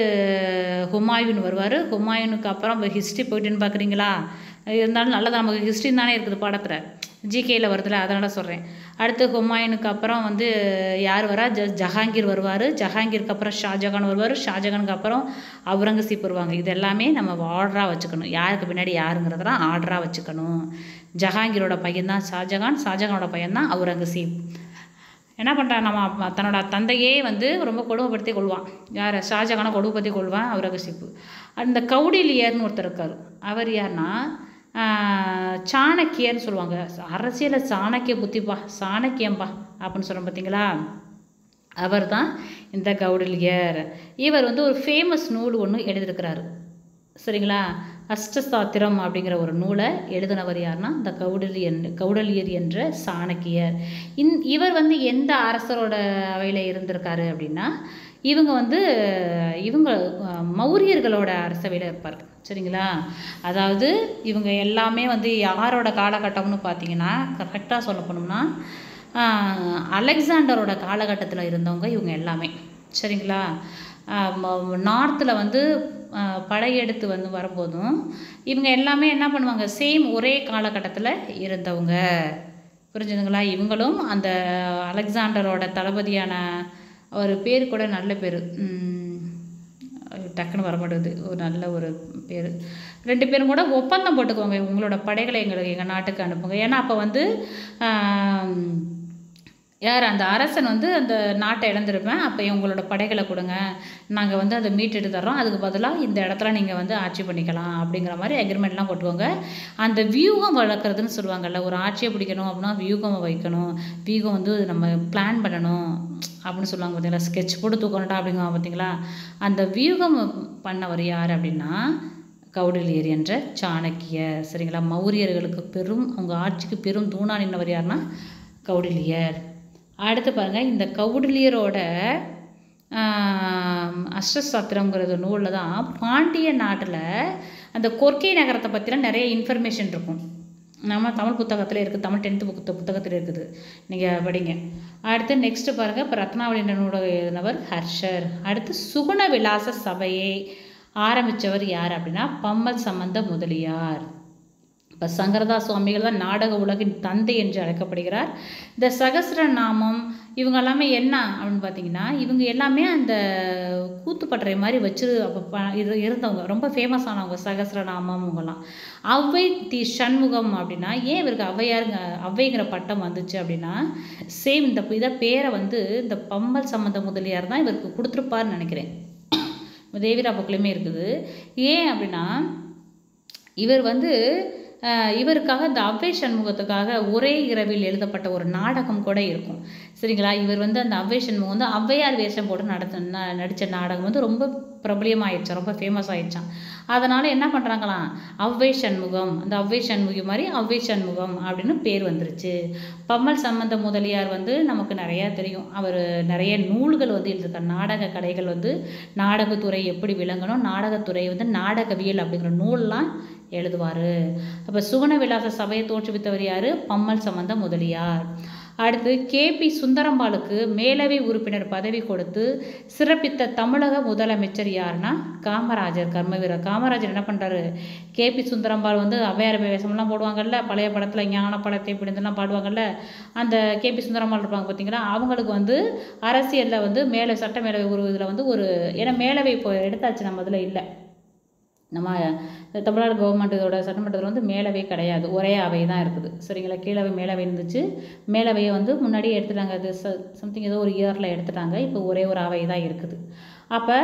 ஹுமாயூன் வருவார். ஹுமாயூனுக்கு அப்புறம் ஹிஸ்ட்ரி போயிட்டுன்னு பார்க்குறீங்களா? இருந்தாலும் நல்லதாக நமக்கு ஹிஸ்ட்ரி தானே இருக்குது பாடத்தில், ஜிகேயில் வருதுல, அதனால் சொல்கிறேன். அடுத்து ஹுமாயூனுக்கு அப்புறம் வந்து யார் வரா, ஜஹாங்கீர் வருவார். ஜஹாங்கீருக்கு அப்புறம் ஷாஜகான் வருவார். ஷாஜகானுக்கு அப்புறம் அவுரங்கசீப் வருவாங்க. இது எல்லாமே நம்ம ஆர்டராக வச்சுக்கணும். யாருக்கு பின்னாடி யாருங்கிறதெல்லாம் ஆர்டராக வச்சுக்கணும். ஜஹாங்கீரோட பையன் தான் ஷாஜகான், ஷாஜகானோட பையன் தான் அவுரங்கசீப். என்ன பண்ணுறான், நம்ம தன்னோட தந்தையே வந்து ரொம்ப கொடுமைப்படுத்தி கொள்வான். யார்? ஷாஜகானை கொடுமைப்படுத்தி கொள்வான் அவுரங்கசீப். அந்த கௌடில்யர்னு ஒருத்தர் இருக்கார். அவர் யார்னா சாணக்கியர்னு சொல்லுவாங்க. அரசியலை சாணக்கிய புத்திப்பா, சாணக்கியம்பா அப்படின்னு சொல்கிறோம் பார்த்தீங்களா, அவர் தான் இந்த கௌடில்யர். இவர் வந்து ஒரு ஃபேமஸ் நூல் ஒன்று எழுதியிருக்கிறாரு. சரிங்களா? அஷ்டசாத்திரம் அப்படிங்கிற ஒரு நூலை எழுதினவர் யாருன்னா இந்த கௌடில்யர் என்ற சாணக்கியர். இவர் வந்து எந்த அரசரோட அவையில் இருந்திருக்காரு அப்படின்னா இவங்க மௌரியர்களோட அரசவையில் இருப்பார். சரிங்களா? அதாவது இவங்க எல்லாமே வந்து யாரோட காலகட்டம்னு பார்த்தீங்கன்னா கரெக்டாக சொல்ல போனோம்னா அலெக்சாண்டரோட காலகட்டத்தில் இருந்தவங்க இவங்க எல்லாமே. சரிங்களா? நார்த்தில் வந்து படையெடுத்து வந்து வரும்போதும் இவங்க எல்லாமே என்ன பண்ணுவாங்க, சேம் ஒரே காலகட்டத்தில் இருந்தவங்க. புரிஞ்சுதுங்களா? இவங்களும் அந்த அலெக்சாண்டரோட தளபதியான ஒரு பேர் கூட நல்ல பேர், டக்குன்னு வர மாட்டேங்குது, ஒரு நல்ல ஒரு பேர். 2 பேரும் கூட ஒப்பந்தம் போட்டுக்குவாங்க, உங்களோட படைகளை எங்கள் நாட்டுக்கு அனுப்புங்க. ஏன்னா அப்போ வந்து யார் அந்த அரசன் வந்து அந்த நாட்டை இழந்திருப்பேன், அப்போ உங்களோட படைகளை கொடுங்க, நாங்கள் வந்து அதை மீட்டெடுத்து தர்றோம், அதுக்கு பதிலாக இந்த இடத்துல நீங்கள் வந்து ஆட்சி பண்ணிக்கலாம் அப்படிங்கிற மாதிரி அக்ரிமெண்ட்லாம் போட்டுக்கோங்க. அந்த வியூகம் வளர்க்குறதுன்னு சொல்லுவாங்கள்ல, ஒரு ஆட்சியை பிடிக்கணும் அப்படின்னா வியூகம் வைக்கணும், வியூகம் வந்து நம்ம பிளான் பண்ணணும் அப்படின்னு சொல்லுவாங்க பார்த்தீங்களா, ஸ்கெட்ச் போட்டு தூக்கணும்டா அப்படிங்குவாங்க பார்த்தீங்களா. அந்த வியூகம் பண்ணவர் யார் அப்படின்னா கௌடில்யர் என்ற சாணக்கியர். சரிங்களா? மௌரியர்களுக்கு அவங்க ஆட்சிக்கு பெரும் தூணா நின்றவர் யாருன்னா கௌடில்யர். அடுத்து பாருங்கள், இந்த கௌடில்யரோட அஷ்டசாத்திரங்கிறது நூலில் தான் பாண்டிய நாட்டில் அந்த கொர்க்கை நகரத்தை பற்றிலாம் நிறைய இன்ஃபர்மேஷன் இருக்கும். நம்ம தமிழ் புத்தகத்தில் இருக்குது, தமிழ் 10th புத்தகத்தில் இருக்குது, நீங்கள் படிங்க. அடுத்து நெக்ஸ்ட்டு பாருங்கள், இப்போ ரத்னாவளி என்ற நூலகம் எழுதினவர் ஹர்ஷர். அடுத்து சுகுண விலாச சபையை ஆரம்பித்தவர் யார் அப்படின்னா பம்மல் சம்பந்த முதலியார். இப்போ சங்கரதாஸ் சுவாமிகள் தான் நாடக உலகின் தந்தை என்று அழைக்கப்படுகிறார். இந்த சகஸ்ரநாமம் இவங்க எல்லாமே என்ன அப்படின்னு பார்த்தீங்கன்னா, இவங்க எல்லாமே அந்த கூத்துப்பட்டறை மாதிரி வச்சு அப்போ இருந்தவங்க, ரொம்ப ஃபேமஸ் ஆனவங்க. சகஸ்ரநாமம் இவங்கெல்லாம். ஔவை சண்முகம் அப்படின்னா ஏன் இவருக்கு ஔவையாருங்க ஔவைங்கிற பட்டம் வந்துச்சு அப்படின்னா, சேம் இதை பேரை வந்து இந்த பம்மல் சம்பந்த முதலியார் தான் இவருக்கு கொடுத்துருப்பாருன்னு நினைக்கிறேன். தேவிரா புக்கிலுமே இருக்குது. ஏன் அப்படின்னா இவர் வந்து இவருக்காக இந்த ஔவை சண்முகத்துக்காக ஒரே இரவில் எழுதப்பட்ட ஒரு நாடகம் கூட இருக்கும். சரிங்களா? இவர் வந்து அந்த ஔவை சண்முகம் வந்து ஔவையார் வேஷம் போட்டு நடித்த நாடகம் வந்து ரொம்ப பிரபலியமாகிடுச்சான், ரொம்ப ஃபேமஸ் ஆகிடுச்சான். அதனால் என்ன பண்ணுறாங்களாம், ஔவை சண்முகம், அந்த ஔவை சண்முகி மாதிரி ஔவை சண்முகம் அப்படின்னு பேர் வந்துருச்சு. பம்மல் சம்பந்த முதலியார் வந்து நமக்கு நிறையா தெரியும். அவர் நிறைய நூல்கள் வந்து எழுதியிருக்கார். நாடக கலைகள் வந்து நாடகத்துறை எப்படி விளங்கணும், நாடகத்துறை வந்து நாடகவியல் அப்படிங்கிற நூல்லாம் எழுதுவார். அப்போ சுகுண விலாச சபையை தோற்றுவித்தவர் யார்? பம்மல் சம்பந்த முதலியார். அடுத்து கேபி சுந்தரம்பாளுக்கு மேலவை உறுப்பினர் பதவி கொடுத்து சிறப்பித்த தமிழக முதலமைச்சர் யாருன்னா காமராஜர். கர்மவீரர் காமராஜர் என்ன பண்ணுறாரு, கேபி சுந்தரம்பாள் வந்து ஔவையார் வேஷம்லாம் போடுவாங்கல்ல, பழைய படத்தில் ஞான படத்தை பிடிந்தெல்லாம் பாடுவாங்கல்ல, அந்த கேபி சுந்தரம்பாள் இருப்பாங்க பார்த்தீங்களா, அவங்களுக்கு வந்து அரசியலில் வந்து சட்ட மேலவை இதில் வந்து ஒரு, ஏன்னா மேலவை இப்போ எடுத்தாச்சு, நம்ம இதில் இல்லை. நம்ம தமிழ்நாடு கவர்மெண்ட்டோட சட்டமன்றத்தில் வந்து மேலவை கிடையாது, ஒரே அவை தான் இருக்குது. சரிங்களா? கீழவை மேலவை இருந்துச்சு, மேலவையை வந்து முன்னாடியே எடுத்துட்டாங்க. அது சம்திங் ஏதோ ஒரு இயரில் எடுத்துட்டாங்க. இப்போ ஒரே ஒரு அவை தான் இருக்குது. அப்போ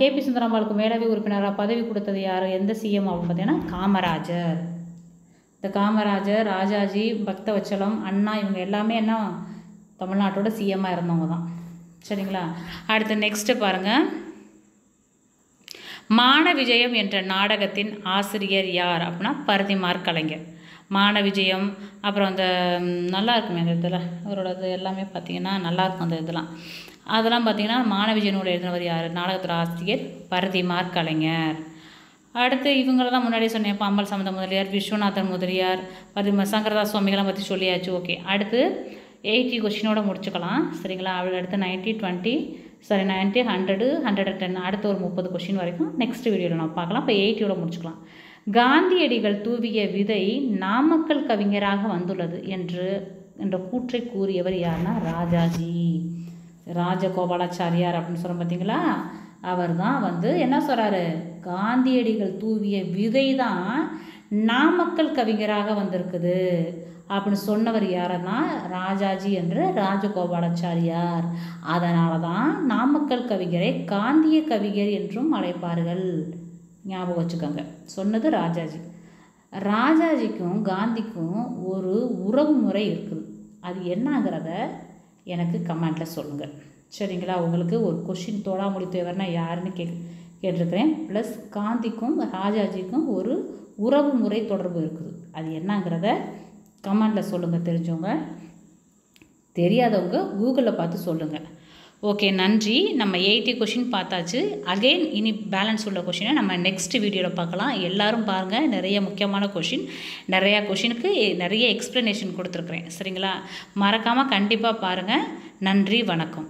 கேபி சுந்தரம்பாளுக்கு மேலவை உறுப்பினராக பதவி கொடுத்தது யார், எந்த சிஎம் அப்படின்னு பார்த்தீங்கன்னா காமராஜர். இந்த காமராஜர், ராஜாஜி, பக்தவச்சலம், அண்ணா இவங்க எல்லாமே என்ன தமிழ்நாட்டோட சிஎம்மாக இருந்தவங்க தான். சரிங்களா? அடுத்து நெக்ஸ்ட்டு பாருங்கள், மான விஜயம் என்ற நாடகத்தின் ஆசிரியர் யார் அப்படின்னா பரதிமார் கலைஞர். மான விஜயம், அப்புறம் அந்த நல்லா இருக்குமே அந்த இதில் அவரோடது எல்லாமே பார்த்திங்கன்னா நல்லாயிருக்கும். அந்த இதெல்லாம் அதெல்லாம் பார்த்திங்கன்னா மான விஜயனோட எழுதினவர் யார், நாடகத்தோட ஆசிரியர் பரதிமார் கலைஞர். அடுத்து இவங்கள தான் முன்னாடியே சொன்னேன், பம்மல் சம்பந்த முதலியார், விஸ்வநாதன் முதலியார், சங்கரதாஸ் சுவாமிகளாம் பற்றி சொல்லியாச்சு. ஓகே, அடுத்து 80 கொஷினோட முடிச்சுக்கலாம். சரிங்களா? அவள் அடுத்து 90, 100, 100, 110, அடுத்து ஒரு 30 கொஷின் வரைக்கும் நெக்ஸ்ட் வீடியோவில் நம்ம பார்க்கலாம். இப்போ 80யோட முடிச்சுக்கலாம். காந்தியடிகள் தூவிய விதை நாமக்கல் கவிஞராக வந்துள்ளது என்ற கூற்றை கூறியவர் யாருன்னா ராஜாஜி. ராஜகோபாலாச்சாரியார் அப்படின்னு சொல்கிறோம் பார்த்தீங்களா, அவர் தான் வந்து என்ன சொல்கிறாரு, காந்தியடிகள் தூவிய விதை தான் நாமக்கல் கவிஞராக வந்திருக்குது அப்படின்னு சொன்னவர் யாருன்னா ராஜாஜி என்ற ராஜகோபாலாச்சாரியார். அதனால தான் நாமக்கல் கவிஞரை காந்திய கவிஞர் என்றும் அழைப்பார்கள். ஞாபகம் வச்சுக்கோங்க, சொன்னது ராஜாஜி. ராஜாஜிக்கும் காந்திக்கும் ஒரு உறவு முறை இருக்குது. அது என்னங்கிறத எனக்கு கமெண்டில் சொல்லுங்கள். சரிங்களா? உங்களுக்கு ஒரு கொஷின் தோடாமொழி தேவர்னா யாருன்னு கேட்டிருக்கிறேன். ப்ளஸ் காந்திக்கும் ராஜாஜிக்கும் ஒரு உறவு முறை தொடர்பு இருக்குது. அது என்னங்கிறத கமெண்டில் சொல்லுங்கள். தெரிஞ்சவங்க, தெரியாதவங்க கூகுளில் பார்த்து சொல்லுங்கள். ஓகே, நன்றி. நம்ம 80 கொஷின் பார்த்தாச்சு. அகெயின் இனி பேலன்ஸ் உள்ள கொஷினை நம்ம நெக்ஸ்ட் வீடியோவில் பார்க்கலாம். எல்லோரும் பாருங்கள், நிறைய முக்கியமான கொஷின், நிறையா கொஷினுக்கு நிறைய எக்ஸ்ப்ளனேஷன் கொடுத்துருக்குறேன். சரிங்களா? மறக்காமல் கண்டிப்பாக பாருங்கள். நன்றி, வணக்கம்.